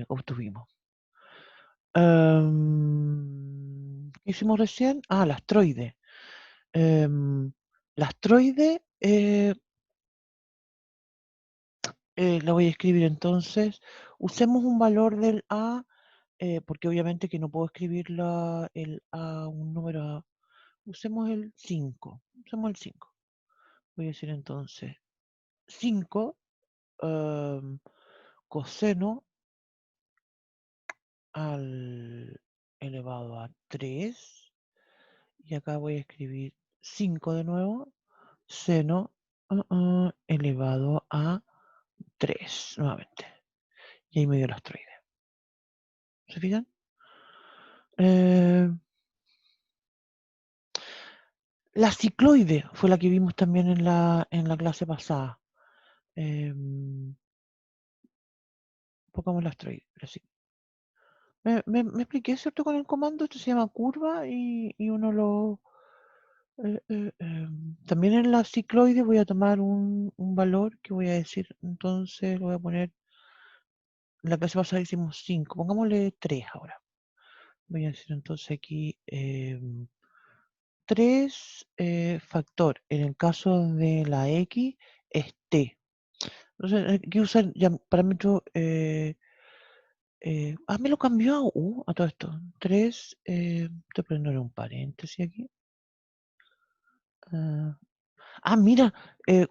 obtuvimos. ¿Qué hicimos recién? Ah, la astroide. La astroide la voy a escribir entonces. Usemos un valor del A, porque obviamente que no puedo escribir el A, un número A. Usemos el 5. Usemos el 5. Voy a decir entonces 5 coseno al elevado a 3. Y acá voy a escribir 5 de nuevo. Seno elevado a 3 nuevamente. Y ahí me dio el astroide. ¿Se fijan? La cicloide fue la que vimos también en la clase pasada. Pongamos el astroide. Me expliqué, ¿cierto? Con el comando, esto se llama curva y uno lo... también en la cicloide voy a tomar un valor que voy a decir, entonces lo voy a poner la clase pasada hicimos 5, pongámosle 3 ahora. Voy a decir entonces aquí 3 factor. En el caso de la X es T. Entonces hay que usar ya parámetro. Me lo cambió a U a todo esto. 3, estoy poniéndole un paréntesis aquí. Mira,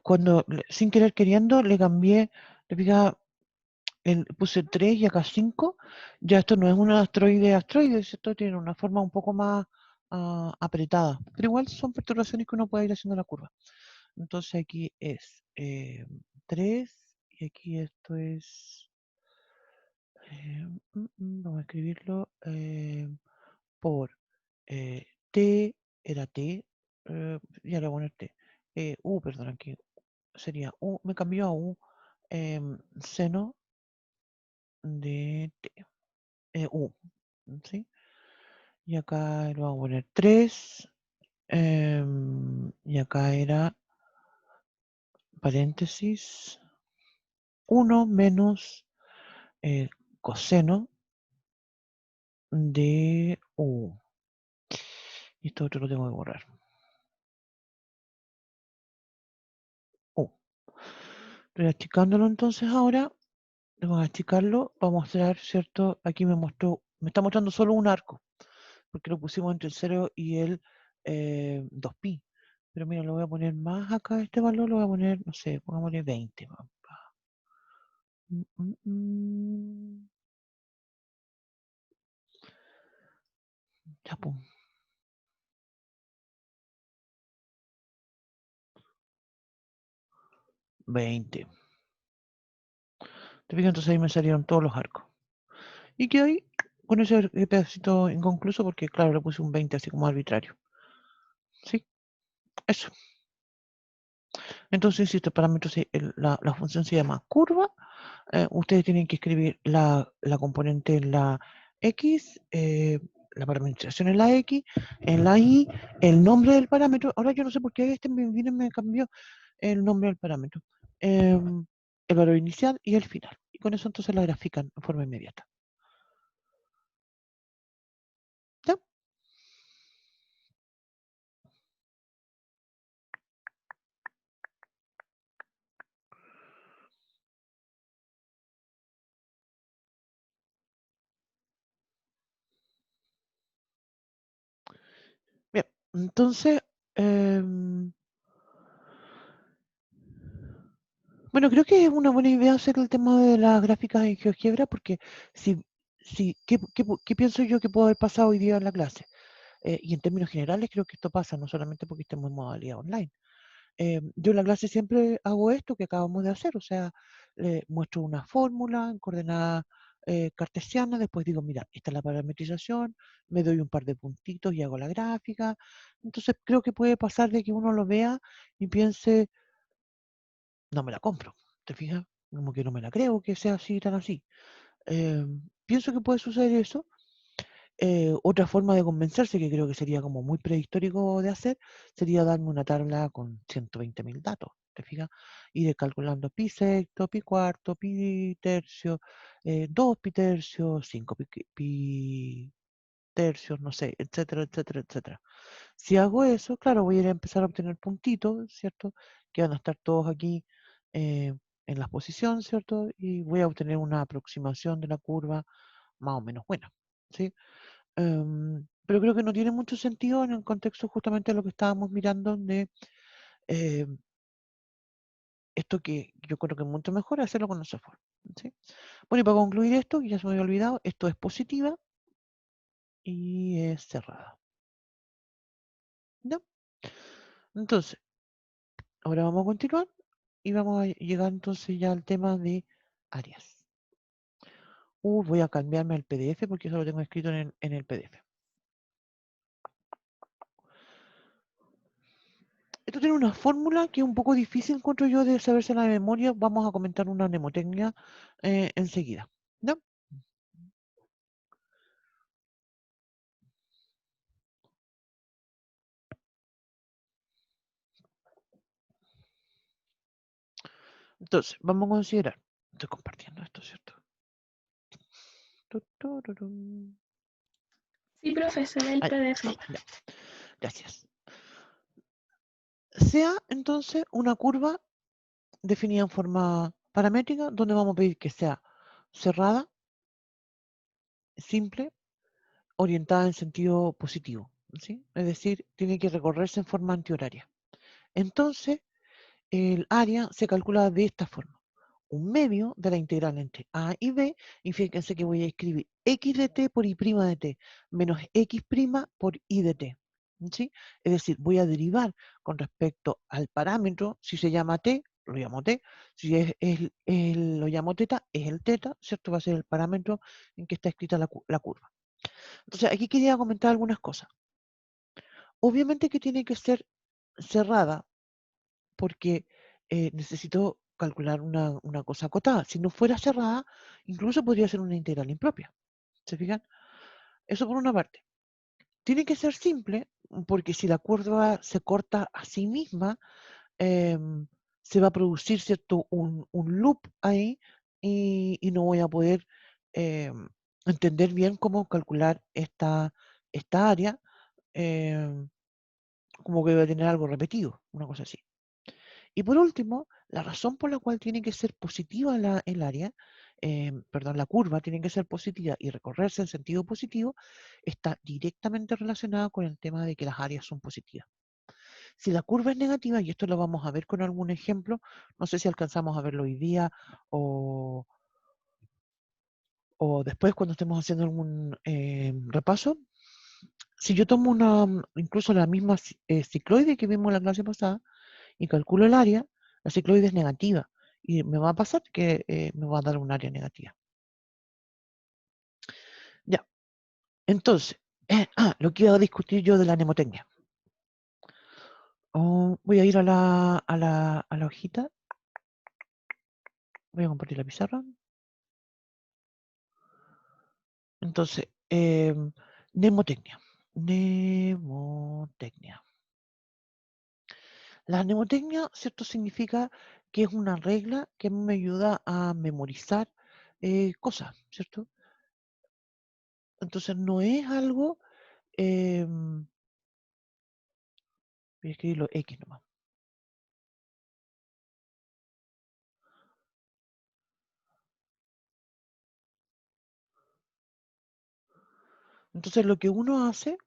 cuando sin querer queriendo le cambié, le fija, puse 3 y acá 5. Ya esto no es un asteroide, esto tiene una forma un poco más apretada. Pero igual son perturbaciones que uno puede ir haciendo la curva. Entonces aquí es 3 y aquí esto es. Vamos a escribirlo por T, era T, ya le voy a poner T. Perdón, aquí sería U, me cambió a U, seno de T, U, ¿sí? Y acá lo voy a poner 3, y acá era paréntesis 1 menos coseno de U. Y esto otro lo tengo que borrar. Estoy achicándolo entonces ahora. Vamos a achicarlo para mostrar, ¿cierto? Aquí me está mostrando solo un arco, porque lo pusimos entre el 0 y el 2pi. Pero mira, lo voy a poner más acá, este valor lo voy a poner, no sé, pongámosle 20. Ya, pum. 20. ¿Te fijas? Entonces ahí me salieron todos los arcos. Y que ahí, con ese pedacito inconcluso, porque claro, le puse un 20 así como arbitrario. ¿Sí? Eso. Entonces, si este parámetro, la función se llama curva, ustedes tienen que escribir la componente en la X, la parametrización en la X, en la Y, el nombre del parámetro. Ahora yo no sé por qué este me cambió el nombre del parámetro. El valor inicial y el final. Y con eso entonces la grafican de forma inmediata. ¿Ya? Bien, entonces, bueno, creo que es una buena idea hacer el tema de las gráficas en GeoGebra porque ¿qué pienso yo que puede haber pasado hoy día en la clase? Y en términos generales creo que esto pasa, no solamente porque estemos en modalidad online. Yo en la clase siempre hago esto que acabamos de hacer, o sea, muestro una fórmula en coordenada cartesiana, después digo, mira, esta es la parametrización, me doy un par de puntitos y hago la gráfica. Entonces creo que puede pasar de que uno lo vea y piense, no me la compro, ¿te fijas? Como que no me la creo que sea así, tan así. Pienso que puede suceder eso. Otra forma de convencerse, que creo que sería como muy prehistórico de hacer, sería darme una tabla con 120.000 datos, ¿te fijas? Ir calculando pi sexto, pi cuarto, pi tercio, 2 pi tercio, 5 pi tercios, no sé, etcétera, etcétera, etcétera. Si hago eso, claro, voy a ir a empezar a obtener puntitos, ¿cierto? Que van a estar todos aquí eh, en la posición, ¿cierto? Y voy a obtener una aproximación de la curva más o menos buena, ¿sí? Pero creo que no tiene mucho sentido en el contexto justamente de lo que estábamos mirando de eh, esto que yo creo que es mucho mejor hacerlo con el software, ¿sí? Bueno, y para concluir esto, que ya se me había olvidado, esto es positiva y es cerrada, ¿no? Entonces, ahora vamos a continuar y vamos a llegar entonces ya al tema de áreas. Voy a cambiarme al PDF porque eso lo tengo escrito en el PDF. Esto tiene una fórmula que es un poco difícil, encuentro yo, de saberse la de memoria. Vamos a comentar una mnemotecnia enseguida, ¿no? Entonces, vamos a considerar. Estoy compartiendo esto, ¿cierto? Sí, profe, se ve el Ay, PDF. ya, gracias. Sea entonces una curva definida en forma paramétrica, donde vamos a pedir que sea cerrada, simple, orientada en sentido positivo, ¿sí? Es decir, tiene que recorrerse en forma antihoraria. Entonces, el área se calcula de esta forma. Un medio de la integral entre A y B, y fíjense que voy a escribir x de t por y' de t menos x' por y de t. ¿Sí? Es decir, voy a derivar con respecto al parámetro, si se llama t, lo llamo t, si lo llamo teta, es el teta, ¿cierto? Va a ser el parámetro en que está escrita la curva. Entonces, aquí quería comentar algunas cosas. Obviamente que tiene que ser cerrada porque necesito calcular una cosa acotada. Si no fuera cerrada, incluso podría ser una integral impropia. ¿Se fijan? Eso por una parte. Tiene que ser simple porque si la curva se corta a sí misma, se va a producir, ¿cierto?, un loop ahí y no voy a poder entender bien cómo calcular esta área, como que va a tener algo repetido, una cosa así. Y por último, la razón por la cual tiene que ser positiva el área, perdón, la curva tiene que ser positiva y recorrerse en sentido positivo, está directamente relacionada con el tema de que las áreas son positivas. Si la curva es negativa, y esto lo vamos a ver con algún ejemplo, no sé si alcanzamos a verlo hoy día o, o después cuando estemos haciendo algún repaso, si yo tomo incluso la misma cicloide que vimos en la clase pasada, y calculo el área, la cicloide es negativa. Y me va a pasar que me va a dar un área negativa. Ya, entonces, lo que iba a discutir yo de la mnemotecnia. Voy a ir a la hojita. Voy a compartir la pizarra. Entonces, mnemotecnia. Mnemotecnia. La mnemotecnia, ¿cierto? Significa que es una regla que me ayuda a memorizar cosas, ¿cierto? Entonces no es algo, voy a escribirlo X nomás. Entonces lo que uno hace,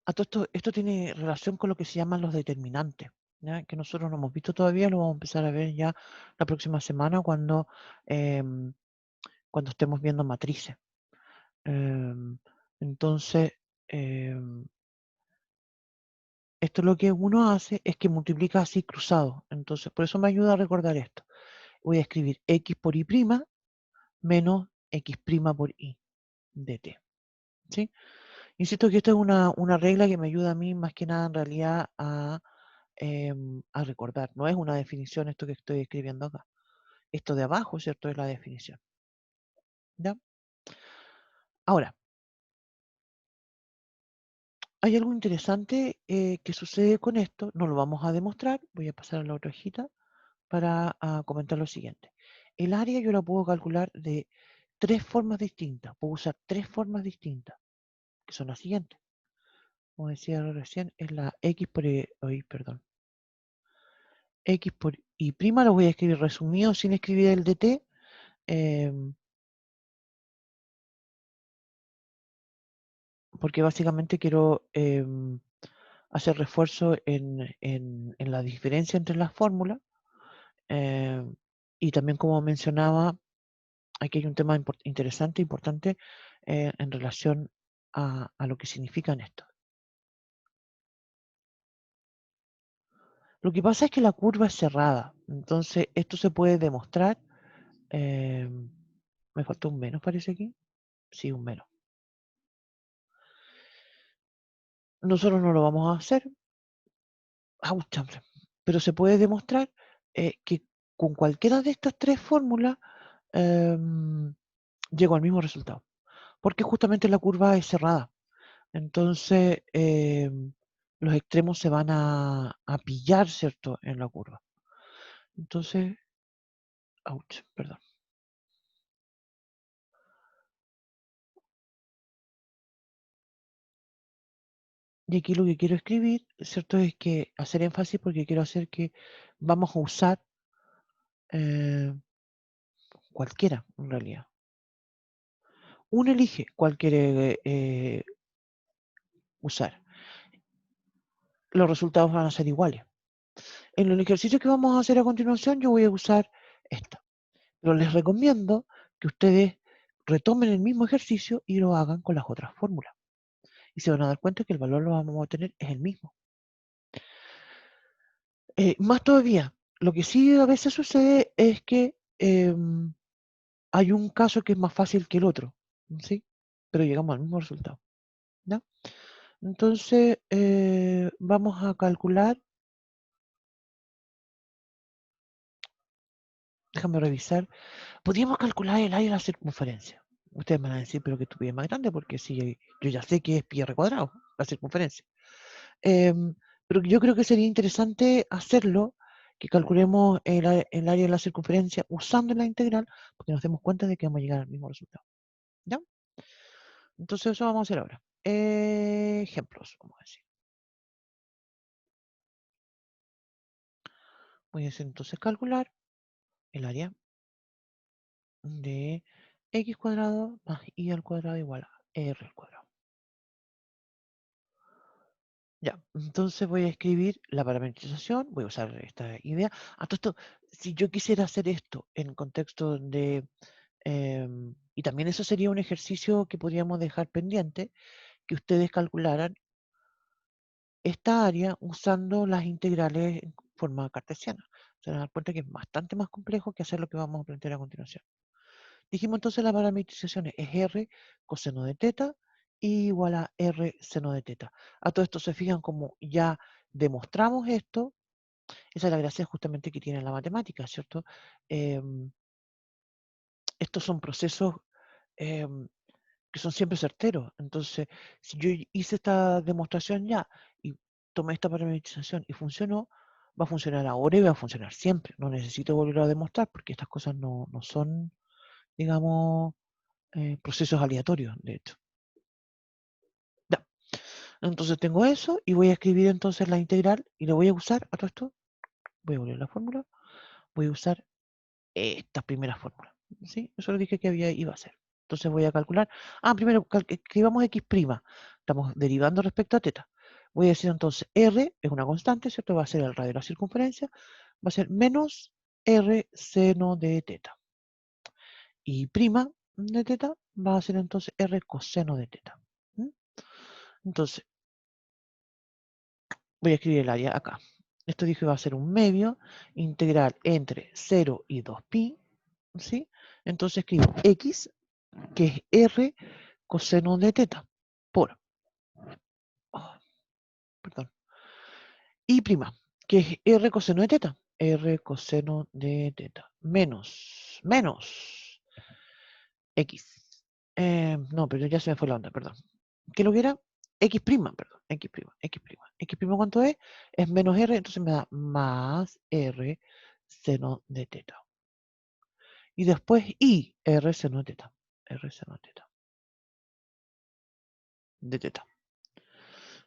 a todo esto tiene relación con lo que se llaman los determinantes, ¿ya? Que nosotros no hemos visto todavía, lo vamos a empezar a ver ya la próxima semana cuando estemos viendo matrices. Entonces, esto lo que uno hace es que multiplica así cruzado. Entonces, por eso me ayuda a recordar esto. Voy a escribir x por y' menos x' por y de t. ¿Sí? Insisto que esta es una regla que me ayuda a mí más que nada en realidad a recordar. No es una definición esto que estoy escribiendo acá. Esto de abajo, ¿cierto? Es la definición. ¿Ya? Ahora, hay algo interesante que sucede con esto. No lo vamos a demostrar. Voy a pasar a la otra hojita para comentar lo siguiente. El área yo la puedo calcular de tres formas distintas. Puedo usar tres formas distintas, que son las siguientes. Como decía recién, es la x por perdón. X por y' lo voy a escribir resumido sin escribir el dt. Porque básicamente quiero hacer refuerzo en la diferencia entre las fórmulas. Y también, como mencionaba, aquí hay un tema interesante, importante, en relación a lo que significan esto. Lo que pasa es que la curva es cerrada, entonces esto se puede demostrar. Me faltó un menos, parece aquí. Sí, un menos. Nosotros no lo vamos a hacer, pero se puede demostrar que con cualquiera de estas tres fórmulas llego al mismo resultado, porque justamente la curva es cerrada. Entonces, los extremos se van a pillar, ¿cierto?, en la curva. Entonces, perdón. Y aquí lo que quiero escribir, ¿cierto? Es que hacer énfasis porque quiero hacer que vamos a usar cualquiera, en realidad. Uno elige cuál quiere usar. Los resultados van a ser iguales. En el ejercicio que vamos a hacer a continuación, yo voy a usar esta. Pero les recomiendo que ustedes retomen el mismo ejercicio y lo hagan con las otras fórmulas. Y se van a dar cuenta que el valor lo vamos a obtener es el mismo. Más todavía, lo que sí a veces sucede es que hay un caso que es más fácil que el otro, ¿sí? Pero llegamos al mismo resultado, ¿ya? Entonces, vamos a calcular, déjame revisar, podríamos calcular el área de la circunferencia. Ustedes me van a decir, pero que estupidez más grande, porque si yo ya sé que es pi r cuadrado, la circunferencia. Pero yo creo que sería interesante hacerlo, que calculemos el área de la circunferencia usando la integral, porque nos demos cuenta de que vamos a llegar al mismo resultado. ¿Ya? Entonces eso vamos a hacer ahora. Ejemplos, vamos a decir. Voy a hacer entonces calcular el área de x cuadrado más y al cuadrado igual a r al cuadrado. Ya, entonces voy a escribir la parametrización, voy a usar esta idea. A todo esto, si yo quisiera hacer esto en contexto de... y también eso sería un ejercicio que podríamos dejar pendiente, que ustedes calcularan esta área usando las integrales en forma cartesiana. Se van a dar cuenta que es bastante más complejo que hacer lo que vamos a plantear a continuación. Dijimos entonces la parametrización es R coseno de teta igual a R seno de teta. A todo esto se fijan como ya demostramos esto, esa es la gracia justamente que tiene la matemática, ¿cierto? Estos son procesos que son siempre certeros. Entonces, si yo hice esta demostración ya y tomé esta parametrización y funcionó, va a funcionar ahora y va a funcionar siempre. No necesito volver a demostrar porque estas cosas no son, digamos, procesos aleatorios, de hecho. Ya. Entonces tengo eso y voy a escribir entonces la integral y lo voy a usar a todo esto. Voy a volver a la fórmula. Voy a usar esta primera fórmula. ¿Sí? Eso lo dije que iba a hacer. Entonces voy a calcular. Primero escribamos x'. Estamos derivando respecto a teta. Voy a decir entonces r es una constante, ¿cierto? Va a ser el radio de la circunferencia. Va a ser menos r seno de teta. Y prima de teta va a ser entonces r coseno de teta. Entonces, voy a escribir el área acá. Esto dije va a ser un medio integral entre 0 y 2pi. ¿Sí? Entonces escribo x, que es r coseno de teta, por, perdón, y prima, que es r coseno de teta, menos x. No, pero ya se me fue la onda, perdón. ¿Qué lo que era? X', perdón, X'. ¿Cuánto es? Es menos r, entonces me da más r seno de teta. Y después y r seno de teta, de teta.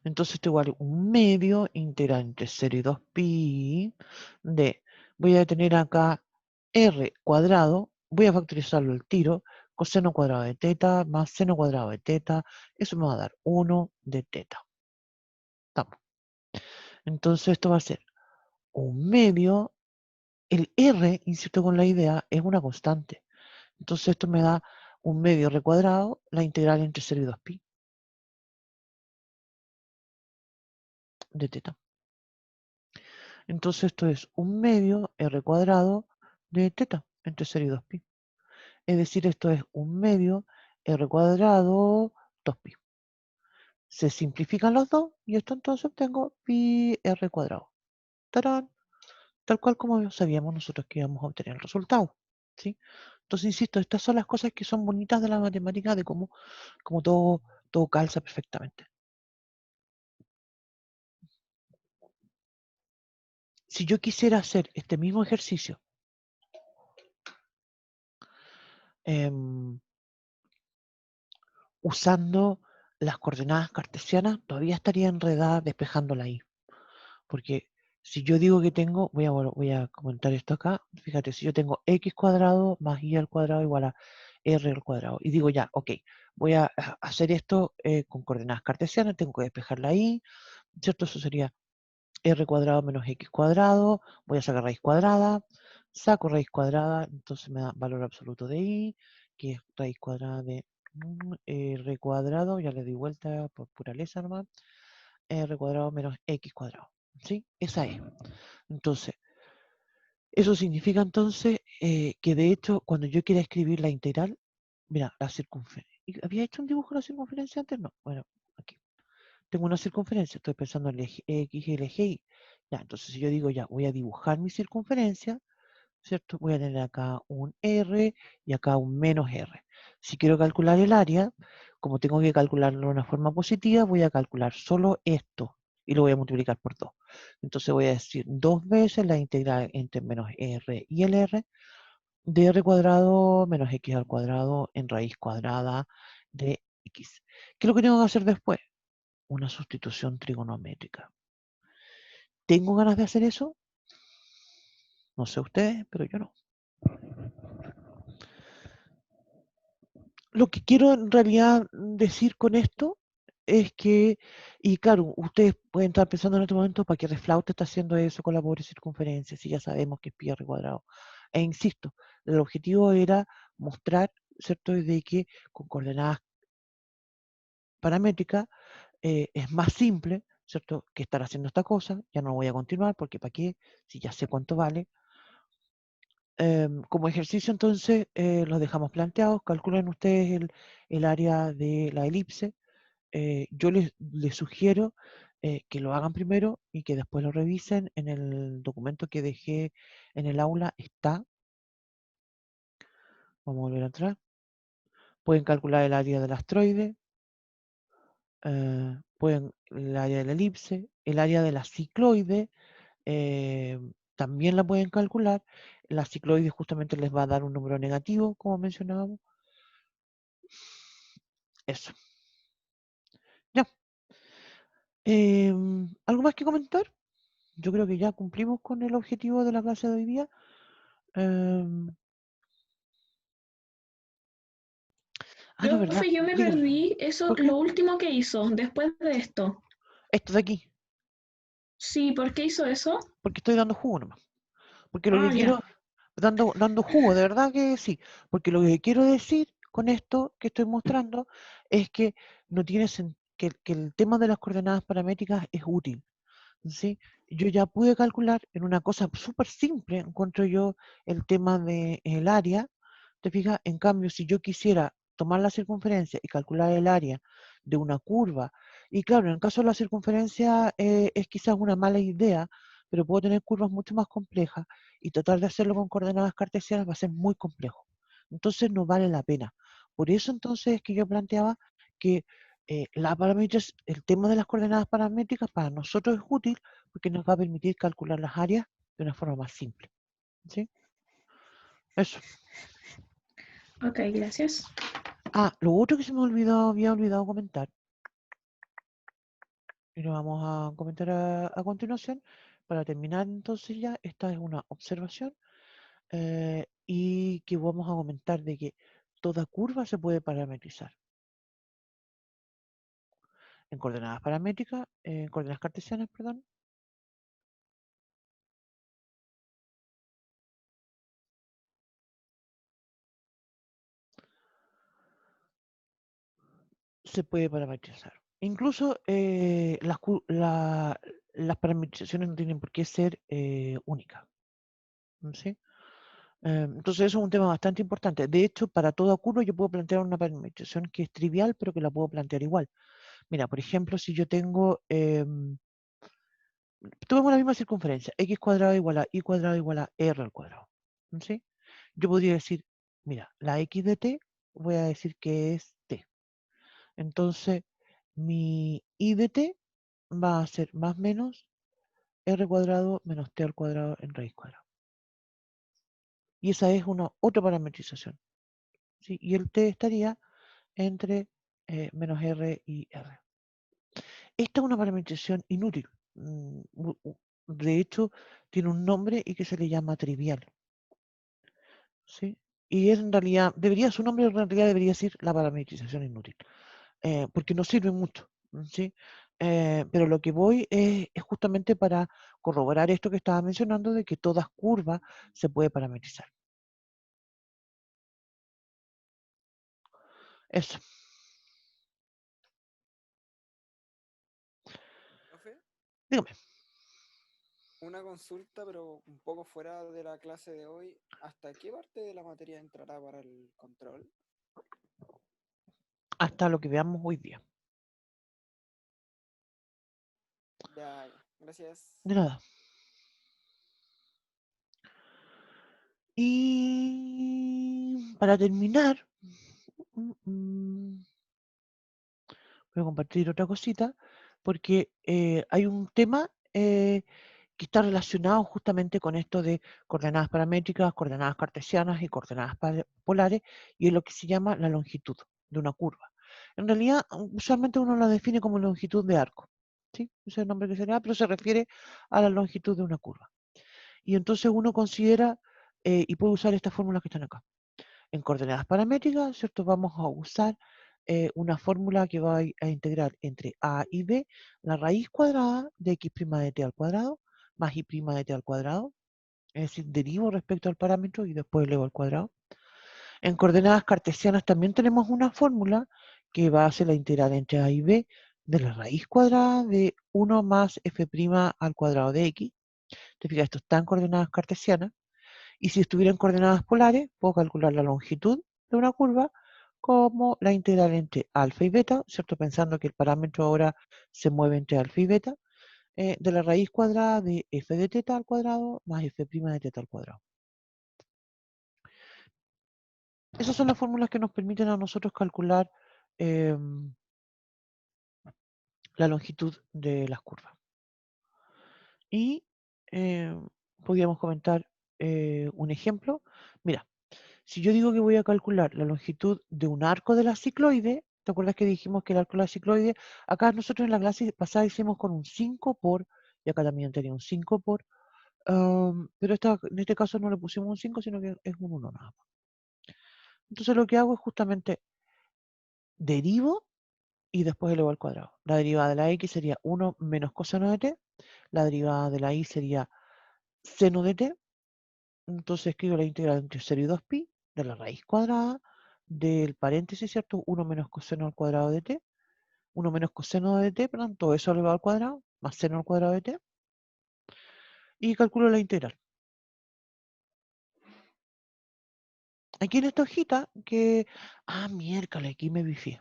Entonces esto igual a un medio integral entre 0 y 2pi de, voy a tener acá r cuadrado, voy a factorizarlo al tiro, coseno cuadrado de teta más seno cuadrado de teta, eso me va a dar 1 de teta. Estamos. Entonces esto va a ser un medio, el r, insisto con la idea, es una constante. Entonces esto me da un medio r cuadrado, la integral entre 0 y 2pi de teta. Entonces esto es un medio r cuadrado de teta entre 0 y 2pi. Es decir, esto es un medio r cuadrado 2pi. Se simplifican los dos y esto entonces obtengo pi r cuadrado. ¡Tarán! Tal cual como sabíamos nosotros que íbamos a obtener el resultado. ¿Sí? Entonces, insisto, estas son las cosas que son bonitas de la matemática, de cómo todo calza perfectamente. Si yo quisiera hacer este mismo ejercicio usando las coordenadas cartesianas todavía estaría enredada despejándola ahí. Porque si yo digo que tengo, voy a comentar esto acá, fíjate, si yo tengo x cuadrado más y al cuadrado igual a r al cuadrado, y digo ya, ok, voy a hacer esto con coordenadas cartesianas, tengo que despejarla ahí, ¿cierto? Eso sería r cuadrado menos x cuadrado, voy a sacar raíz cuadrada, saco raíz cuadrada, entonces me da valor absoluto de y, que es raíz cuadrada de r cuadrado, ya le di vuelta por pureza nomás, r cuadrado menos x cuadrado, ¿sí? Esa es. Entonces, eso significa entonces que de hecho, cuando yo quiera escribir la integral, mira, la circunferencia. ¿Había hecho un dibujo de la circunferencia antes? No. Bueno, aquí. Tengo una circunferencia, estoy pensando en el eje X y el eje Y. Ya, entonces si yo digo ya, voy a dibujar mi circunferencia, ¿cierto? Voy a tener acá un R y acá un menos R. Si quiero calcular el área, como tengo que calcularlo de una forma positiva, voy a calcular solo esto y lo voy a multiplicar por 2. Entonces voy a decir 2 veces la integral entre menos R y el R de R cuadrado menos X al cuadrado en raíz cuadrada de X. ¿Qué es lo que tengo que hacer después? Una sustitución trigonométrica. ¿Tengo ganas de hacer eso? No sé ustedes, pero yo no. Lo que quiero en realidad decir con esto es que, y claro, ustedes pueden estar pensando en este momento, ¿para qué Reflaute está haciendo eso con la pobre circunferencia? Si ya sabemos que es pi r cuadrado. E insisto, el objetivo era mostrar, ¿cierto?, de que con coordenadas paramétricas es más simple, ¿cierto?, que estar haciendo esta cosa. Ya no voy a continuar porque ¿para qué? Si ya sé cuánto vale. Como ejercicio, entonces, los dejamos planteados. Calculen ustedes el área de la elipse. Yo les sugiero que lo hagan primero y que después lo revisen. En el documento que dejé en el aula está. Vamos a volver atrás. Pueden calcular el área del asteroide. Pueden el área de la elipse. El área de la cicloide. También la pueden calcular. La cicloide justamente les va a dar un número negativo, como mencionábamos. Eso. Ya. ¿Algo más que comentar? Yo creo que ya cumplimos con el objetivo de la clase de hoy día. Em, no, ¿verdad? Profe, yo me Dígame. perdí eso, ¿Por qué? lo último que hizo después de esto. Esto de aquí. Sí, ¿por qué hizo eso? Porque estoy dando jugo nomás. Porque lo que Ah, quiero, ya. dando jugo, de verdad que sí. Porque lo que quiero decir con esto que estoy mostrando es que no tiene que el tema de las coordenadas paramétricas es útil. ¿Sí? Yo ya pude calcular en una cosa súper simple, encuentro yo el tema del área. ¿Te fijas? En cambio, si yo quisiera tomar la circunferencia y calcular el área de una curva, y claro, en el caso de la circunferencia es quizás una mala idea, pero puedo tener curvas mucho más complejas y tratar de hacerlo con coordenadas cartesianas va a ser muy complejo. Entonces no vale la pena. Por eso entonces es que yo planteaba que el tema de las coordenadas paramétricas para nosotros es útil porque nos va a permitir calcular las áreas de una forma más simple. ¿Sí? Eso. Ok, gracias. Lo otro que se me había olvidado comentar, y lo vamos a comentar a continuación, para terminar entonces ya, esta es una observación, y que vamos a comentar de que toda curva se puede parametrizar. En coordenadas paramétricas, en coordenadas cartesianas, perdón, se puede parametrizar. Incluso las parametrizaciones no tienen por qué ser únicas. ¿Sí? Entonces eso es un tema bastante importante. De hecho, para toda curva yo puedo plantear una parametrización que es trivial, pero que la puedo plantear igual. Mira, por ejemplo, si yo tengo, tomemos la misma circunferencia, x cuadrado igual a y cuadrado igual a r al cuadrado. ¿Sí? Yo podría decir, mira, la x de t, voy a decir que es t. Entonces, mi y de t va a ser más menos r cuadrado menos t al cuadrado en raíz cuadrada. Y esa es una otra parametrización. ¿Sí? Y el t estaría entre menos R y R. Esta es una parametrización inútil. De hecho, tiene un nombre y que se le llama trivial. ¿Sí? Y es en realidad, su nombre en realidad debería ser la parametrización inútil, porque no sirve mucho. ¿Sí? Pero lo que voy es justamente para corroborar esto que estaba mencionando de que toda curva se puede parametrizar. Eso. ¿Profe? Dígame. Una consulta, pero un poco fuera de la clase de hoy. ¿Hasta qué parte de la materia entrará para el control? Hasta lo que veamos hoy día. Ya, gracias. De nada. Y para terminar, voy a compartir otra cosita, porque hay un tema que está relacionado justamente con esto de coordenadas paramétricas, coordenadas cartesianas y coordenadas polares, y es lo que se llama la longitud de una curva. En realidad, usualmente uno la define como longitud de arco, ¿sí? Ese es el nombre que se le da, pero se refiere a la longitud de una curva. Y entonces uno considera y puede usar estas fórmulas que están acá. En coordenadas paramétricas, ¿cierto? Vamos a usar una fórmula que va a integrar entre a y b la raíz cuadrada de x' de t al cuadrado más y' de t al cuadrado, es decir, derivo respecto al parámetro y después elevo al cuadrado. En coordenadas cartesianas también tenemos una fórmula que va a ser la integral entre a y b de la raíz cuadrada de 1 más f' al cuadrado de x. Te fijas, esto está en coordenadas cartesianas. Y si estuvieran coordenadas polares, puedo calcular la longitud de una curva como la integral entre alfa y beta, ¿cierto? Pensando que el parámetro ahora se mueve entre alfa y beta, de la raíz cuadrada de f de teta al cuadrado más f' de teta al cuadrado. Esas son las fórmulas que nos permiten a nosotros calcular la longitud de las curvas. Y podríamos comentar un ejemplo. Mira, si yo digo que voy a calcular la longitud de un arco de la cicloide, ¿te acuerdas que dijimos que el arco de la cicloide, acá nosotros en la clase pasada hicimos con un 5 por, y acá también tenía un 5 por, pero en este caso no le pusimos un 5, sino que es un 1 nada más. Entonces lo que hago es justamente derivo y después elevo al cuadrado. La derivada de la x sería 1 menos coseno de t, la derivada de la y sería seno de t, entonces escribo la integral entre 0 y 2pi de la raíz cuadrada del paréntesis, ¿cierto? 1 menos coseno al cuadrado de t, 1 menos coseno de t, perdón, todo eso elevado al cuadrado, más seno al cuadrado de t, y calculo la integral. Aquí en esta hojita que... miércoles, aquí me bifié.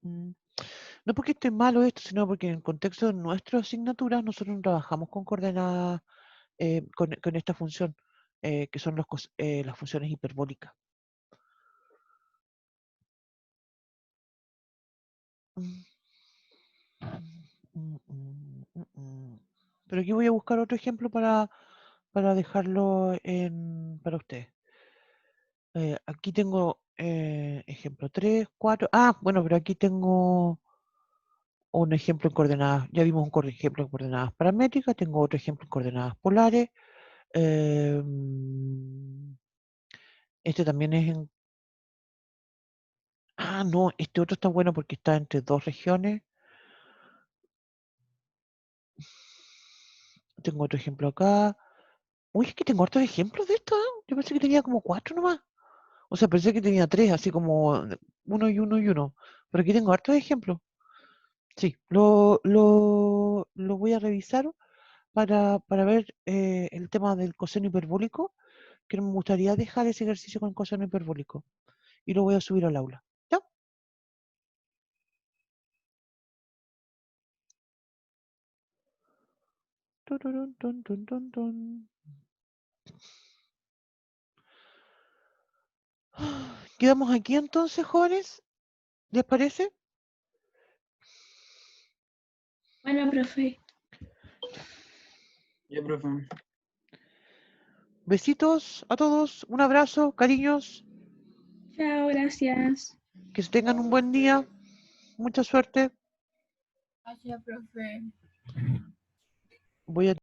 No porque esté malo esto, sino porque en el contexto de nuestras asignaturas nosotros no trabajamos con coordenadas, con esta función, que son las funciones hiperbólicas. Pero aquí voy a buscar otro ejemplo para dejarlo para ustedes. Aquí tengo ejemplo 3, 4. Bueno, pero aquí tengo un ejemplo en coordenadas. Ya vimos un ejemplo en coordenadas paramétricas. Tengo otro ejemplo en coordenadas polares. Este también es en... no, este otro está bueno porque está entre dos regiones. Tengo otro ejemplo acá. Uy, es que tengo otros ejemplos de esto. Yo pensé que tenía como 4 nomás. O sea, pensé que tenía 3, así como uno y uno y uno. Pero aquí tengo hartos ejemplos. Sí, lo voy a revisar para ver el tema del coseno hiperbólico, que me gustaría dejar ese ejercicio con coseno hiperbólico. Y lo voy a subir al aula. ¿Ya? Tururún, tun, tun, tun, tun. Quedamos aquí entonces, jóvenes. ¿Les parece? Bueno, profe. Ya, profe. Besitos a todos. Un abrazo, cariños. Chao, gracias. Que tengan un buen día. Mucha suerte. Gracias, profe. Voy a